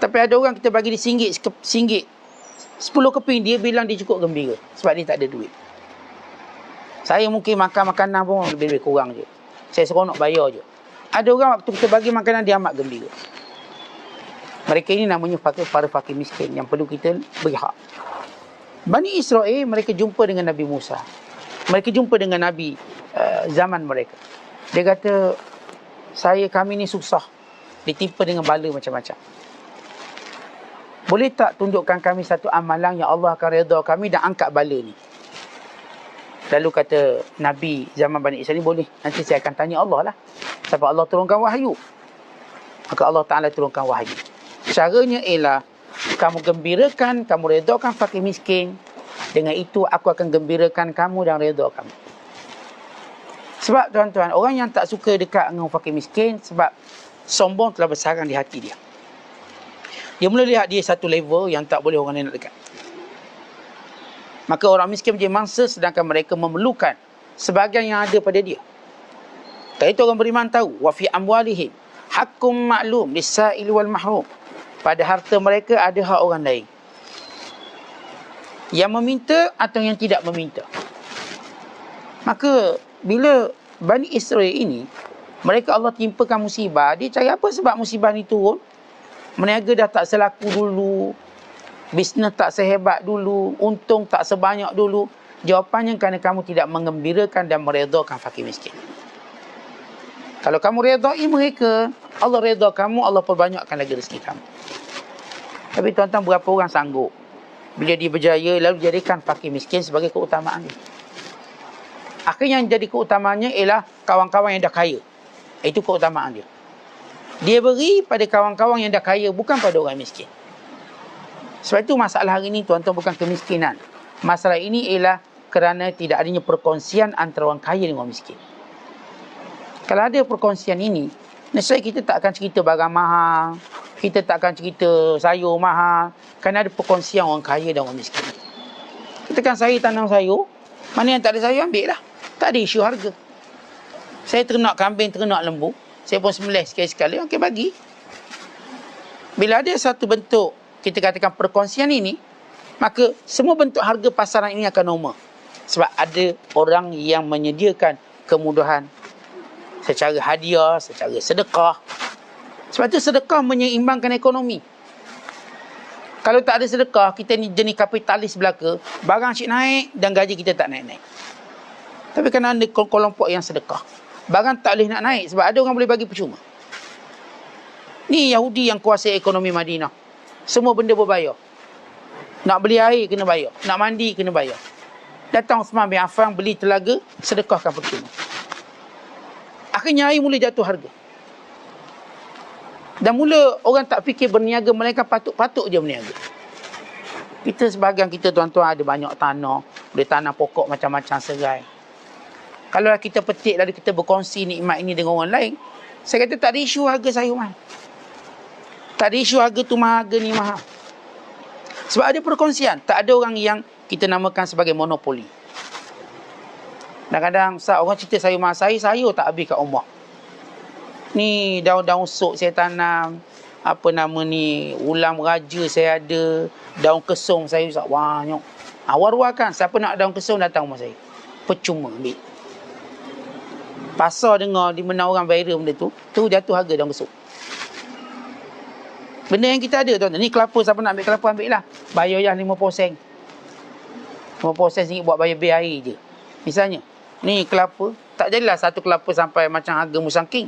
A: Tapi ada orang kita bagi dia RM1, 10 keping, dia bilang dia cukup gembira. Sebab dia tak ada duit. Saya mungkin makan makanan pun lebih kurang je. Saya seronok bayar je. Ada orang waktu kita bagi makanan, dia amat gembira. Mereka ini namanya para fakir miskin yang perlu kita beri hak. Bani Israel, mereka jumpa dengan Nabi Musa. Mereka jumpa dengan Nabi zaman mereka. Dia kata, kami ni susah. Ditimpa dengan bala macam-macam. Boleh tak tunjukkan kami satu amalan yang Allah akan redha kami dan angkat bala ni? Lalu kata Nabi zaman Bani Israel ni, boleh. Nanti saya akan tanya Allah lah. Sebab Allah turunkan wahyu. Maka Allah Ta'ala turunkan wahyu. Caranya ialah kamu gembirakan, kamu redakan fakir miskin. Dengan itu aku akan gembirakan kamu dan reda kamu. Sebab tuan-tuan, orang yang tak suka dekat dengan fakir miskin, sebab sombong telah bersarang di hati dia. Dia mula lihat dia satu level yang tak boleh orang lain nak dekat. Maka orang miskin menjadi mangsa, sedangkan mereka memerlukan sebahagian yang ada pada dia. Kalau itu orang beriman tahu. Wa fi amwalihim hakkum ma'lum lis-sa'il wal mahrum. Pada harta mereka ada hak orang lain. Yang meminta atau yang tidak meminta. Maka bila Bani Israel ini, mereka Allah timpakan musibah, dia cari apa sebab musibah ni turun? Meniaga dah tak selaku dulu, bisnes tak sehebat dulu, untung tak sebanyak dulu. Jawapannya kerana kamu tidak mengembirakan dan meredakan fakir miskin. Kalau kamu redai mereka, Allah reda kamu, Allah perbanyakkan lagi rezeki kamu. Tapi tuan-tuan, berapa orang sanggup bila dia berjaya lalu jadikan fakir miskin sebagai keutamaan dia? Akhirnya yang jadi keutamaannya ialah kawan-kawan yang dah kaya. Itu keutamaan dia. Dia beri pada kawan-kawan yang dah kaya, bukan pada orang miskin. Sebab itu masalah hari ini tuan-tuan bukan kemiskinan. Masalah ini ialah kerana tidak adanya perkongsian antara orang kaya dengan orang miskin. Kalau ada perkongsian ini, nescaya kita tak akan cerita barang mahal, kita tak akan cerita sayur mahal, kerana ada perkongsian orang kaya dan orang miskin. Katakan saya tanam sayur, mana yang tak ada sayur ambil lah. Tak ada isu harga. Saya ternak kambing, ternak lembu, saya pun sembelih sekali-sekali, okey bagi. Bila ada satu bentuk, kita katakan perkongsian ini, maka semua bentuk harga pasaran ini akan normal. Sebab ada orang yang menyediakan kemudahan secara hadiah, secara sedekah. Sebab itu sedekah menyeimbangkan ekonomi. Kalau tak ada sedekah, kita ni jenis kapitalis belaka, barang asyik naik dan gaji kita tak naik-naik. Tapi kerana ada kelompok yang sedekah, barang tak boleh nak naik sebab ada orang boleh bagi percuma. Ni Yahudi yang kuasai ekonomi Madinah. Semua benda berbayar. Nak beli air kena bayar, nak mandi kena bayar. Datang Uthman bin Affan beli telaga, sedekahkan percuma. Akhirnya air mula jatuh harga. Dan mula orang tak fikir berniaga, mereka patut-patut je berniaga. Kita sebahagian kita tuan-tuan ada banyak tanah, boleh tanam pokok macam-macam serai. Kalau kita petik lalu kita berkongsi nikmat ini dengan orang lain, saya kata tak ada isu harga sayur mahal. Tak ada isu harga tu mahal, harga ni mahal. Sebab ada perkongsian. Tak ada orang yang kita namakan sebagai monopoli. Kadang-kadang orang cerita sayur mahal, sayur tak habis kat rumah. Ni daun-daun sok saya tanam, apa nama ni, ulam raja saya ada, daun kesung saya banyak. War-war kan, siapa nak daun kesung datang rumah saya. Percuma ambil. Pasar dengar di mana orang viral benda tu jatuh harga daun kesung. Benda yang kita ada tuan-tuan. Ni kelapa, siapa nak ambil kelapa ambil lah. Bayar yang 50 sen. 50 sen RM1 buat bayar bil air je. Misalnya, ni kelapa, tak jadilah satu kelapa sampai macam harga musangking.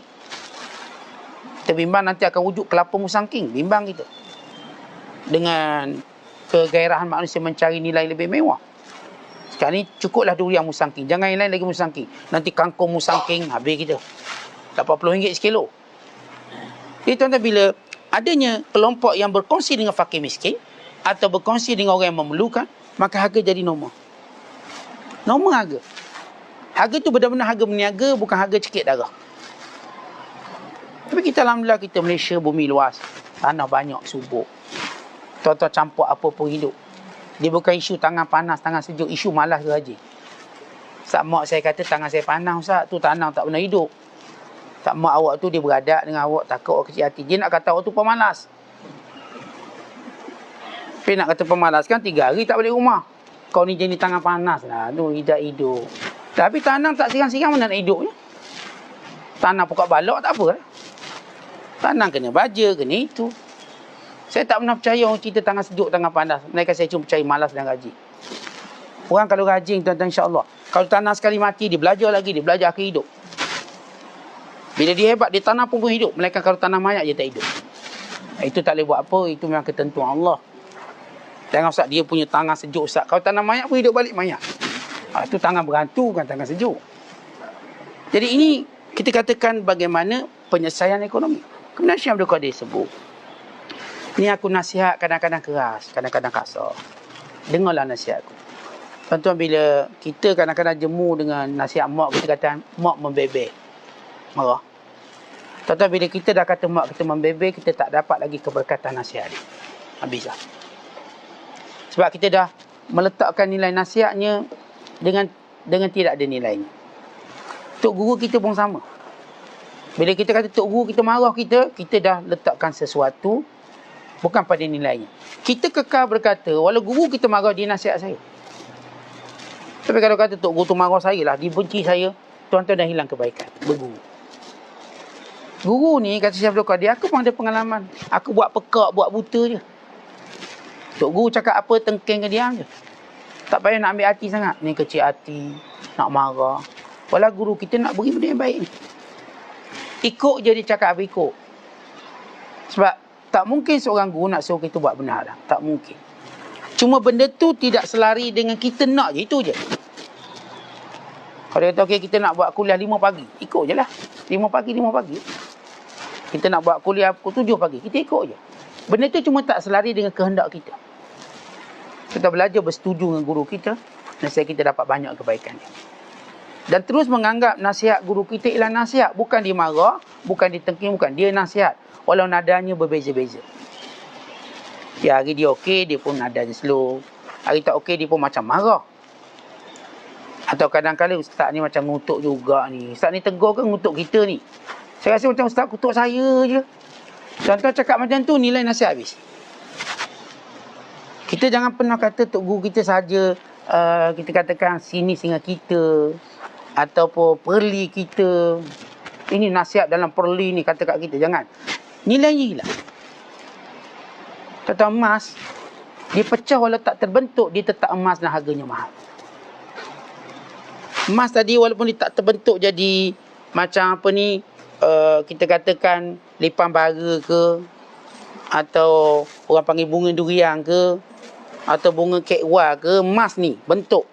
A: Kita bimbang nanti akan wujud kelapa musangking. Bimbang kita. Dengan kegairahan manusia mencari nilai lebih mewah. Sekarang ni cukuplah durian musangking. Jangan yang lain lagi musangking. Nanti kangkung musangking, habis kita. RM80 sekilo. Jadi tuan-tuan, bila adanya kelompok yang berkongsi dengan fakir miskin atau berkongsi dengan orang yang memerlukan, maka harga jadi normal. Normal harga. Harga tu benar-benar harga berniaga, bukan harga cekik darah. Tapi kita alhamdulillah, kita Malaysia bumi luas, tanah banyak, subur. Tuan-tuan campur apa pun hidup. Dia bukan isu tangan panas, tangan sejuk, isu malas rajin. Ustaz mak saya kata tangan saya panas Ustaz, tu tanah tak pernah hidup. Tak mak awak tu dia beradak dengan awak, takut awak kecil hati. Dia nak kata awak tu pemalas. Tapi nak kata pemalas kan 3 hari tak balik rumah. Kau ni jenis tangan panas lah. Tu tidak hidup. Tapi tanam tak siram-siram mana nak hidupnya. Tanam pokok balok tak apa lah. Tanam kena baja, kena itu. Saya tak pernah percaya orang cerita tangan sejuk, tangan panas. Mereka saya cuma percaya malas dan rajin. Orang kalau rajin tuan-tuan insya-Allah. Kalau tanam sekali mati, dia belajar lagi, dia belajar akhir hidup. Bila dia hebat, dia tanam pun hidup. Melainkan kalau tanam mayat, dia tak hidup. Itu tak boleh buat apa. Itu memang ketentuan Allah. Jangan Ustaz, dia punya tangan sejuk Ustaz. Kalau tanam mayat pun hidup balik mayat. Itu tangan berhantu, bukan tangan sejuk. Jadi ini kita katakan bagaimana penyelesaian ekonomi. Kemudian Syekh Abdul Qadir sebut. Ni aku nasihat kadang-kadang keras, kadang-kadang kasar. Dengarlah nasihat aku. Tuan-tuan, bila kita kadang-kadang jemu dengan nasihat mak, kita kata mak membebel. Marah. Tuan-tuan, bila kita dah kata mak kita membebel, kita tak dapat lagi keberkatan nasihat dia. Habislah. Sebab kita dah meletakkan nilai nasihatnya dengan tidak ada nilainya. Tok guru kita pun sama. Bila kita kata tok guru kita marah kita dah letakkan sesuatu bukan pada nilainya. Kita kekal berkata, walau guru kita marah, dia nasihat saya. Tapi kalau kata tok guru tu marah saya lah, dia benci saya, tuan-tuan dah hilang kebaikan berguru. Guru ni, kata Syekh Abdul Qadir, aku pun ada pengalaman. Aku buat pekak, buat buta je. Tok guru cakap apa, tengking ke diam je. Tak payah nak ambil hati sangat. Ni kecil hati, nak marah. Walau guru kita nak beri benda yang baik ni. Ikut je dia cakap apa ikut. Sebab tak mungkin seorang guru nak suruh kita buat benar lah. Tak mungkin. Cuma benda tu tidak selari dengan kita nak je. Itu je. Kalau kata okay, kita nak buat kuliah 5 pagi, ikut je lah. 5 pagi. Kita nak buat kuliah pukul 7 pagi, kita ikut je. Benda tu cuma tak selari dengan kehendak kita. Kita belajar bersetuju dengan guru kita, nasihat kita dapat banyak kebaikan. Dan terus menganggap nasihat guru kita ialah nasihat. Bukan dia marah, bukan dia tengking, bukan. Dia nasihat. Walau nadanya berbeza-beza. Ya, hari dia okey, dia pun nadanya slow. Hari tak okey, dia pun macam marah. Atau kadang-kadang ustaz ni macam ngutuk juga ni. Ustaz ni tegur ke ngutuk kita ni? Saya rasa macam ustaz kutuk saya je. Tuan-tuan cakap macam tu, nilai nasihat habis. Kita jangan pernah kata tok guru kita saja kita katakan sini singa kita ataupun perli kita. Ini nasihat dalam perli ni kata kat kita. Jangan. Nilainya hilang. Tentang emas, dia pecah walau tak terbentuk, dia tetap emas dan harganya mahal. Emas tadi walaupun dia tak terbentuk jadi macam apa ni, kita katakan lipan bara ke, atau orang panggil bunga durian ke, atau bunga kekwa ke, emas ni bentuk.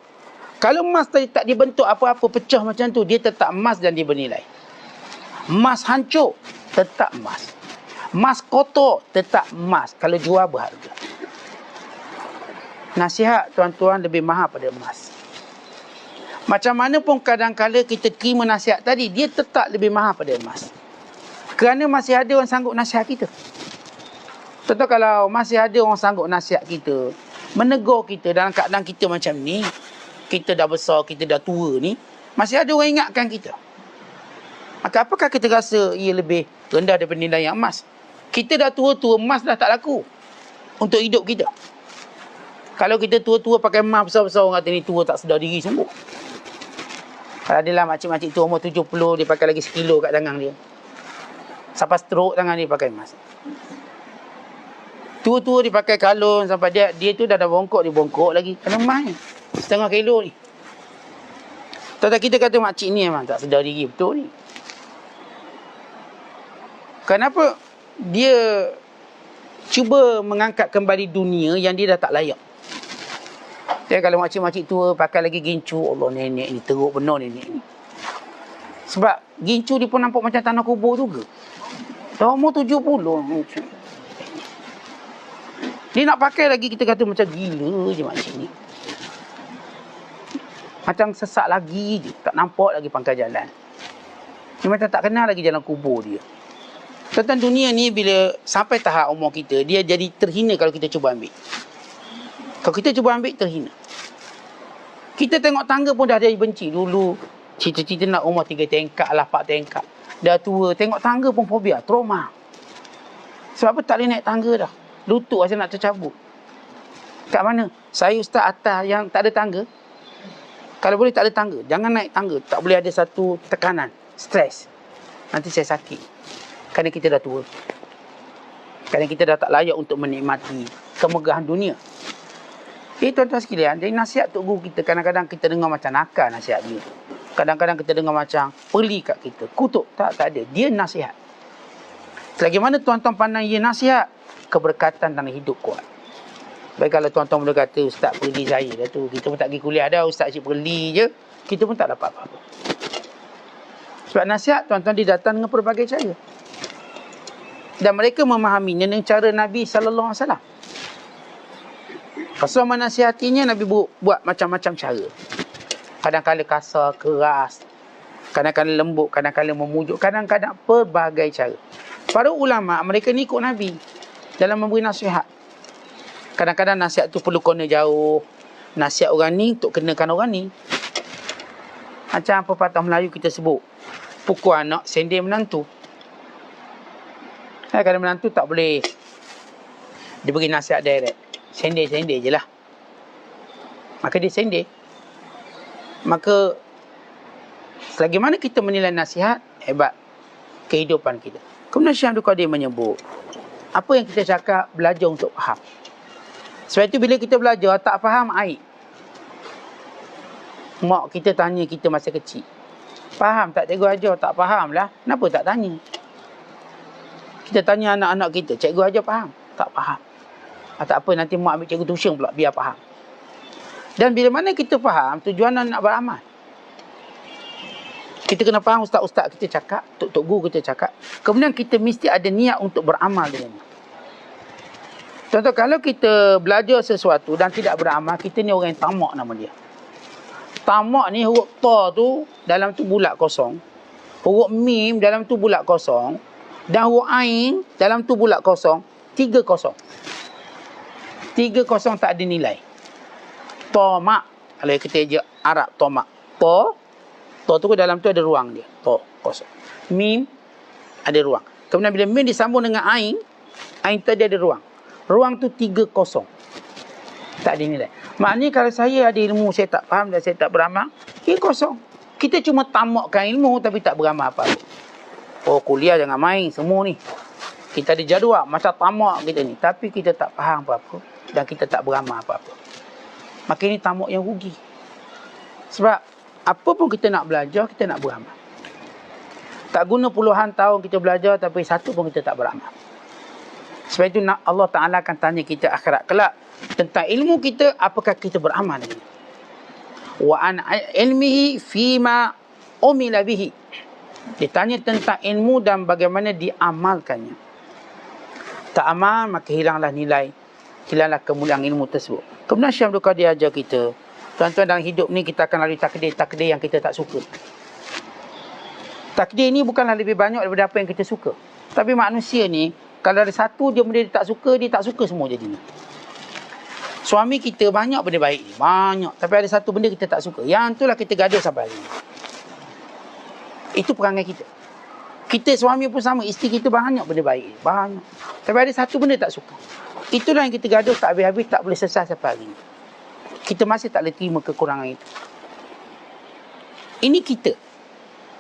A: Kalau emas tadi tak dibentuk apa-apa, pecah macam tu, dia tetap emas dan dia bernilai. Emas hancur, tetap emas. Emas kotor, tetap emas. Kalau jual berharga. Nasihat tuan-tuan lebih mahal pada emas. Macam mana pun kadang-kala kita terima nasihat tadi, dia tetap lebih mahal pada emas. Kerana masih ada orang sanggup nasihat kita. Tentu kalau masih ada orang sanggup nasihat kita, menegur kita dalam keadaan kita macam ni, kita dah besar, kita dah tua ni, masih ada orang ingatkan kita. Maka apakah kita rasa ia lebih rendah daripada nilai yang emas? Kita dah tua-tua, emas dah tak laku untuk hidup kita. Kalau kita tua-tua pakai emas besar-besar, orang kata ni tua tak sedar diri sungguh. Kalau adalah makcik-makcik tua umur 70, dia pakai lagi sekilo kat tangan dia. Sampai stroke tangan dia pakai emas. Tua-tua dia pakai kalung sampai dia tu dah bongkok, dia bongkok lagi. Kena emas ni. Setengah kilo ni. Tetapi kita kata makcik ni memang tak sedar diri betul ni. Kenapa? Dia cuba mengangkat kembali dunia yang dia dah tak layak. Jadi kalau makcik-makcik tua pakai lagi gincu, Allah nenek ni teruk benar nenek ni. Sebab gincu dia pun nampak macam tanah kubur juga. Dah umur 70. Dia nak pakai lagi, kita kata macam gila je makcik ni. Macam sesak lagi je, tak nampak lagi pangkal jalan. Dia macam tak kenal lagi jalan kubur dia. Tentang dunia ni bila sampai tahap umur kita, dia jadi terhina kalau kita cuba ambil. Kalau kita cuba ambil, terhina. Kita tengok tangga pun dah jadi benci. Dulu cita-cita nak umur 3 tingkat lah, 4 tingkat. Dah tua, tengok tangga pun fobia, trauma. Sebab apa? Tak boleh naik tangga dah. Lutut rasa nak tercabut. Kat mana? Saya ustaz atas yang tak ada tangga. Kalau boleh tak ada tangga, jangan naik tangga. Tak boleh ada satu tekanan, stres. Nanti saya sakit. Kerana kita dah tua. Kerana kita dah tak layak untuk menikmati kemegahan dunia. Tuan-tuan sekalian, jadi nasihat tok guru kita kadang-kadang kita dengar macam nakal nasihat dia. Kadang-kadang kita dengar macam peli kat kita, kutuk. Tak ada. Dia nasihat. Selagi mana tuan-tuan pandang ia nasihat, keberkatan dalam hidup kuat. Baik kalau tuan-tuan boleh kata, ustaz perli saya dah tu. Kita pun tak pergi kuliah dah, ustaz cik perli je. Kita pun tak dapat apa-apa. Sebab nasihat tuan-tuan didatang dengan pelbagai cara. Dan mereka memahaminya dengan cara Nabi SAW. Pasal menasihatinya, Nabi buat macam-macam cara. Kadang-kadang kasar, keras. Kadang-kadang lembut, kadang-kadang memujuk. Kadang-kadang pelbagai cara. Para ulama, mereka ni ikut Nabi dalam memberi nasihat. Kadang-kadang nasihat tu perlu kena jauh. Nasihat orang ni untuk kenakan orang ni. Macam pepatah Melayu kita sebut. pukul anak, sendiri menantu. Kalau menantu tak boleh dia bagi nasihat direct. Sendiri je lah. Maka dia sendiri. Maka selagi mana kita menilai nasihat, hebat kehidupan kita. Kemudian Syekh Abdul Qadir menyebut, apa yang kita cakap, belajar untuk faham. Sebab itu bila kita belajar, tak faham, aib. Mak kita tanya kita masa kecil, faham tak cikgu ajar? Tak faham lah. Kenapa tak tanya? Kita tanya anak-anak kita, cikgu ajar faham? Tak faham. Tak apa, nanti mak ambil cikgu tuition pula, biar faham. Dan bila mana kita faham, tujuan nak beramal. Kita kena faham ustaz-ustaz kita cakap, tok-tok guru kita cakap. Kemudian kita mesti ada niat untuk beramal dengan dia. Contoh, kalau kita belajar sesuatu dan tidak beramal, kita ni orang yang tamak nama dia. Tamak ni huruf ta tu dalam tu bulat kosong. Huruf mim dalam tu bulat kosong. Dan huruf ain dalam tu bulat kosong. 3 kosong. 3 kosong tak ada nilai. Tamak. Kalau kita je Arab, tamak. Ta tu dalam tu ada ruang dia. Ta kosong. Mim ada ruang. Kemudian bila mim disambung dengan ain tadi ada ruang. Ruang tu 3 kosong. Tak ada nilai. Maknanya kalau saya ada ilmu, saya tak faham dan saya tak beramal, ia kosong. Kita cuma tamakkan ilmu tapi tak beramal apa-apa. Oh, kuliah jangan main semua ni. Kita ada jadual macam tamak kita ni, tapi kita tak faham apa-apa dan kita tak beramal apa-apa. Maka ini tamak yang rugi. Sebab apa pun kita nak belajar, kita nak beramal. Tak guna puluhan tahun kita belajar tapi satu pun kita tak beramal. Sebab itu Allah Ta'ala akan tanya kita akhirat kelak tentang ilmu kita, apakah kita beramal dengan. Wa an ilmihi fima umila bihi. Ditanya tentang ilmu dan bagaimana diamalkannya. Tak amal, maka hilanglah nilai, hilanglah kemuliaan ilmu tersebut. Kemudian Syekh Abdul Qadir ajar kita, tuan-tuan, dalam hidup ni kita akan lalui takdir yang kita tak suka. Takdir ni bukanlah lebih banyak daripada apa yang kita suka. Tapi manusia ni, kalau ada satu dia benda dia tak suka semua jadinya. Suami kita banyak benda baik ni, banyak. Tapi ada satu benda kita tak suka. Yang itulah kita gaduh sampai hari ni. Itu perangai kita. Kita suami pun sama, isteri kita banyak benda baik, banyak. Tapi ada satu benda tak suka. Itulah yang kita gaduh tak habis-habis, tak boleh selesai sampai hari ni. Kita masih tak boleh terima kekurangan itu. Ini kita.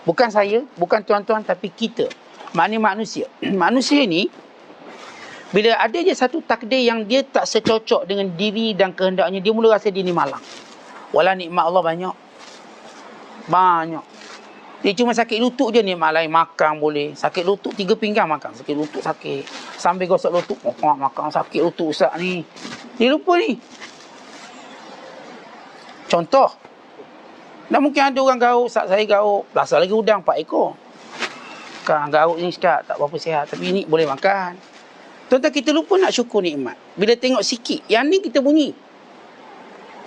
A: Bukan saya, bukan tuan-tuan, tapi kita. Maknanya manusia. Manusia ni, bila ada je satu takdir yang dia tak secocok dengan diri dan kehendaknya, dia mula rasa dia ni malang. Walau nikmat Allah banyak. Banyak. Dia cuma sakit lutut je nikmat lain. Makan boleh. Sakit lutut 3 pinggang makan. Sakit lutut sakit. Sambil gosok lutut. Makan sakit lutut ustaz ni. Dia lupa ni. Contoh. Dan mungkin ada orang garuk. Ustaz saya garuk. Belasah lagi udang 4 ekor. Kan garuk ni ustaz tak berapa sihat. Tapi ni boleh makan. Tuan-tuan, kita lupa nak syukur nikmat. Bila tengok sikit, yang ni kita bunyi.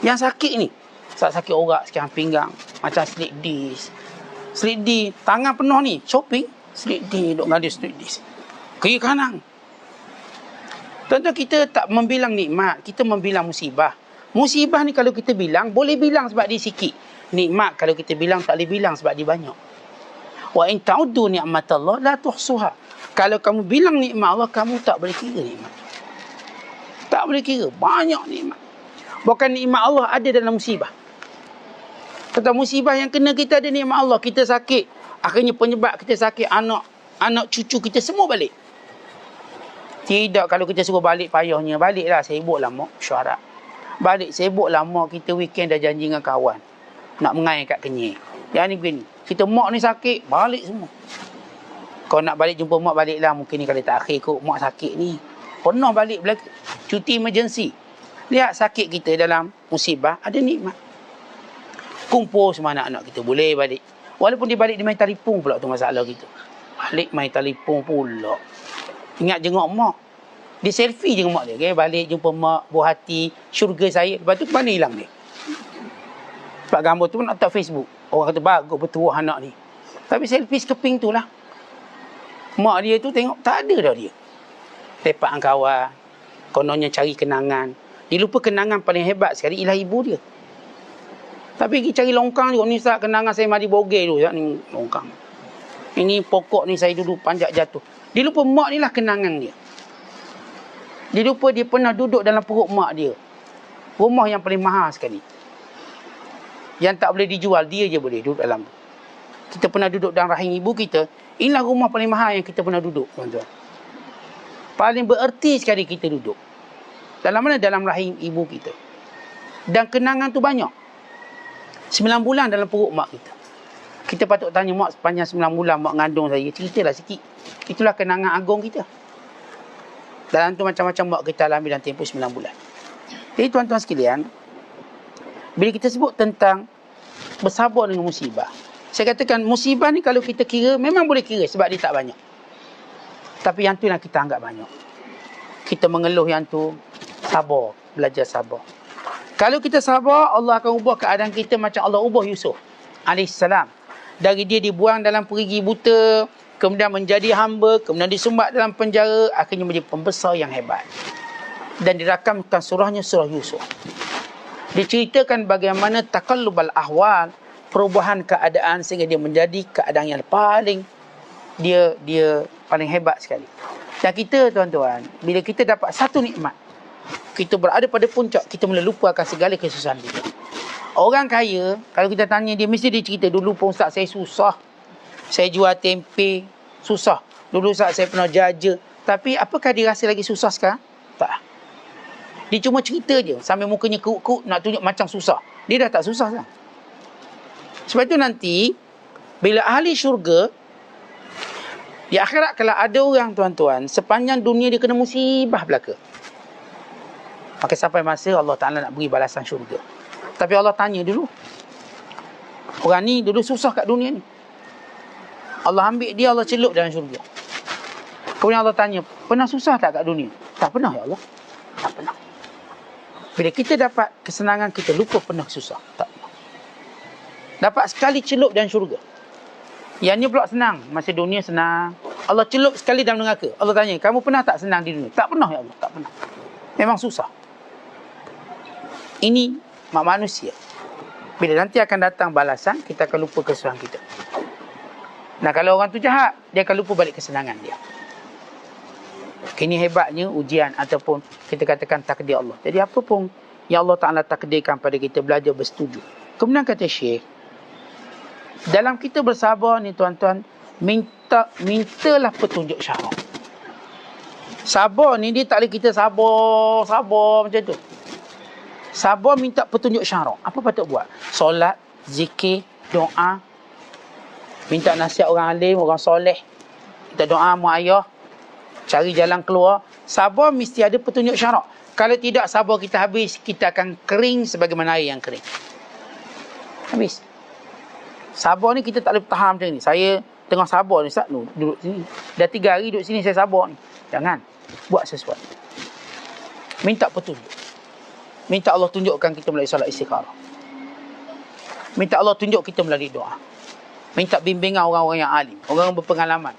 A: Yang sakit ni, sakit orak, sekian pinggang. Macam slip disc. Slip disc, tangan penuh ni, shopping. Slip disc, duk ngadi slip disc. Kiri kanan. Tuan-tuan, kita tak membilang nikmat, kita membilang musibah. Musibah ni kalau kita bilang, boleh bilang sebab dia sikit. Nikmat kalau kita bilang, tak boleh bilang sebab dia banyak. Wa in ta'uddu ni'matallah la tuhsuha. Kalau kamu bilang nikmat Allah, kamu tak boleh kira nikmat. Tak boleh kira. Banyak nikmat. Bukan nikmat Allah ada dalam musibah. Kata musibah yang kena kita ada nikmat Allah. Kita sakit. Akhirnya penyebab kita sakit, anak cucu kita semua balik. Tidak, kalau kita suruh balik payahnya. Baliklah, sibuk lama. Syarat. Balik, sibuk lama. Kita weekend dah janji dengan kawan. Nak mengai kat Kenyir. Yang ni begini. Kita mak ni sakit, balik semua. Kau nak balik jumpa mak, baliklah. Mungkin ni kali tak akhir kot, mak sakit ni. Pernah balik cuti emergency. Lihat sakit kita dalam musibah, ada nikmat. Kumpul semua anak-anak kita, boleh balik. Walaupun dia balik, dia main telefon pula tu masalah kita. Balik main telefon pula. Ingat jenguk mak. Dia selfie je dengan mak dia. Okay? Balik jumpa mak, buah hati, syurga saya. Lepas tu mana hilang dia? Sebab gambar tu pun nak letak Facebook. Orang kata bagus betul anak ni. Tapi selfie sekeping tu lah. Mak dia tu tengok tak ada dah dia. Lepak dengan kawan. Kononnya cari kenangan. Dia lupa kenangan paling hebat sekali ialah ibu dia. Tapi pergi cari longkang juga. Ni Ustaz, kenangan saya mandi bogel tu. Ni longkang. Ini pokok ni saya dulu panjat jatuh. Dia lupa mak ni lah kenangan dia. Dia lupa dia pernah duduk dalam perut mak dia. Rumah yang paling mahal sekali. Yang tak boleh dijual, dia je boleh duduk dalam. Kita pernah duduk dalam rahim ibu kita. Inilah rumah paling mahal yang kita pernah duduk, tuan-tuan. Paling bererti sekali kita duduk. Dalam mana? Dalam rahim ibu kita. Dan kenangan tu banyak. 9 bulan dalam perut mak kita. Kita patut tanya mak sepanjang 9 bulan mak ngandung saya. Ceritalah sikit. Itulah kenangan agung kita. Dalam tu macam-macam mak kita alami dalam tempoh 9 bulan. Jadi tuan-tuan sekalian, bila kita sebut tentang bersabar dengan musibah, saya katakan musibah ni kalau kita kira, memang boleh kira sebab dia tak banyak. Tapi yang tu yang kita anggap banyak. Kita mengeluh yang tu, sabar. Belajar sabar. Kalau kita sabar, Allah akan ubah keadaan kita macam Allah ubah Yusuf alaihissalam. Dari dia dibuang dalam perigi buta, kemudian menjadi hamba, kemudian disumbat dalam penjara, akhirnya menjadi pembesar yang hebat. Dan dirakamkan surahnya surah Yusuf. Diceritakan bagaimana taqallubal ahwal, perubahan keadaan sehingga dia menjadi keadaan yang paling dia paling hebat sekali. Dan kita tuan-tuan, bila kita dapat satu nikmat, kita berada pada puncak, kita mula lupakan segala kesusahan kita. Orang kaya, kalau kita tanya dia, mesti dia cerita, dulu pun Ustaz saya susah. Saya jual tempe, susah. Dulu Ustaz saya pernah jaja. Tapi apakah dia rasa lagi susah sekarang? Tak. Dia cuma cerita je, sambil mukanya keruk-keruk nak tunjuk macam susah. Dia dah tak susah sekarang. Sebab itu nanti, bila ahli syurga, di akhirat kalau ada orang tuan-tuan, sepanjang dunia dia kena musibah belaka. Maka sampai masa Allah Ta'ala nak beri balasan syurga. Tapi Allah tanya dulu. Orang ni dulu susah kat dunia ni. Allah ambil dia, Allah celup dalam syurga. Kemudian Allah tanya, pernah susah tak kat dunia? Tak pernah ya Allah. Tak pernah. Bila kita dapat kesenangan, kita lupa pernah susah. Tak pernah. Dapat sekali celup dalam syurga. Yang ni pula senang. Masa dunia senang. Allah celup sekali dalam neraka. Allah tanya, kamu pernah tak senang di dunia? Tak pernah ya Allah. Tak pernah. Memang susah. Ini mak manusia. Bila nanti akan datang balasan, kita akan lupa kesusahan kita. Nah, kalau orang tu jahat, dia akan lupa balik kesenangan dia. Ini hebatnya ujian ataupun kita katakan takdir Allah. Jadi apa pun yang Allah Ta'ala takdirkan pada kita, belajar bersetuju. Kemudian kata Syekh, dalam kita bersabar ni tuan-tuan, mintalah petunjuk syarak. Sabar ni dia tak boleh kita sabar macam tu. Sabar minta petunjuk syarak. Apa patut buat? Solat, zikir, doa. Minta nasihat orang alim, orang soleh. Minta doa mak ayah. Cari jalan keluar. Sabar mesti ada petunjuk syarak. Kalau tidak, sabar kita habis, kita akan kering sebagaimana air yang kering. Habis. Sabar ni kita tak boleh tahan macam ni. Saya tengah sabar ni, Ustaz, duduk sini. Dah 3 hari duduk sini, saya sabar ni. Jangan. Buat sesuatu. Minta petunjuk. Minta Allah tunjukkan kita melalui solat istikharah. Minta Allah tunjuk kita melalui doa. Minta bimbingan orang-orang yang alim, orang yang berpengalaman.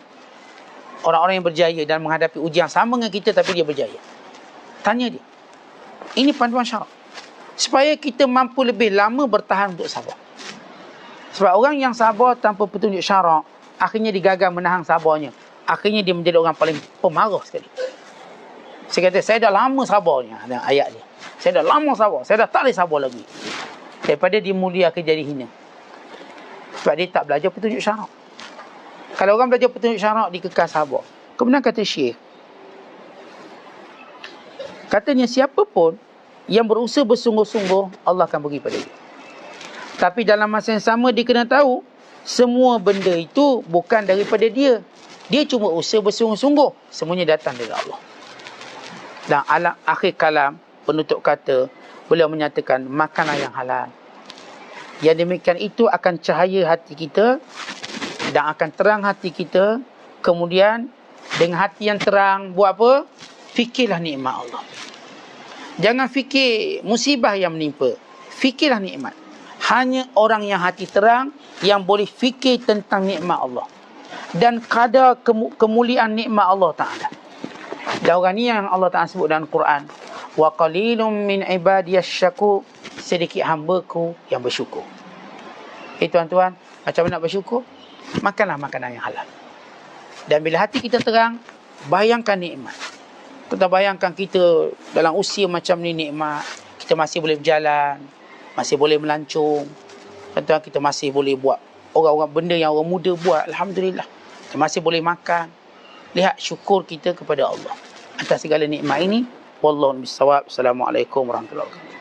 A: Orang-orang yang berjaya dalam menghadapi ujian sama dengan kita tapi dia berjaya. Tanya dia. Ini panduan syarak. Supaya kita mampu lebih lama bertahan untuk sabar. Sebab orang yang sabar tanpa petunjuk syarak, akhirnya dia gagal menahan sabarnya. Akhirnya dia menjadi orang paling pemarah sekali. Saya kata, saya dah lama sabarnya. Ada ayat dia. Saya dah lama sabar. Saya dah tak boleh sabar lagi. Daripada dia mulia akan jadi hina. Sebab dia tak belajar petunjuk syarak. Kalau orang belajar petunjuk syarak, dia kekal sabar. Kemudian kata Syekh, katanya siapa pun yang berusaha bersungguh-sungguh, Allah akan beri pada dia. Tapi dalam masa yang sama, dia kena tahu, semua benda itu bukan daripada dia. Dia cuma usaha bersungguh-sungguh. Semuanya datang dari Allah. Dan akhir kalam, penutup kata, beliau menyatakan, makanlah yang halal. Yang demikian itu akan cahaya hati kita dan akan terang hati kita. Kemudian dengan hati yang terang, buat apa? Fikirlah nikmat Allah. Jangan fikir musibah yang menimpa. Fikirlah nikmat. Hanya orang yang hati terang yang boleh fikir tentang nikmat Allah dan kadar kemuliaan nikmat Allah Ta'ala. Dan orang ni yang Allah Ta'ala sebut dalam Quran, wa qalilum min ibadiyas syakur, sedikit hamba-Ku yang bersyukur. Tuan-tuan, macam mana nak bersyukur? makanlah makanan yang halal. Dan bila hati kita terang, bayangkan nikmat. Kita bayangkan kita dalam usia macam ni nikmat, kita masih boleh berjalan, masih boleh melancong, tuan-tuan, kita masih boleh buat orang-orang benda yang orang muda buat, alhamdulillah. Kita masih boleh makan. Lihat syukur kita kepada Allah atas segala nikmat ini. Wallahu a'lam bissawab. Assalamualaikum warahmatullahi wabarakatuh.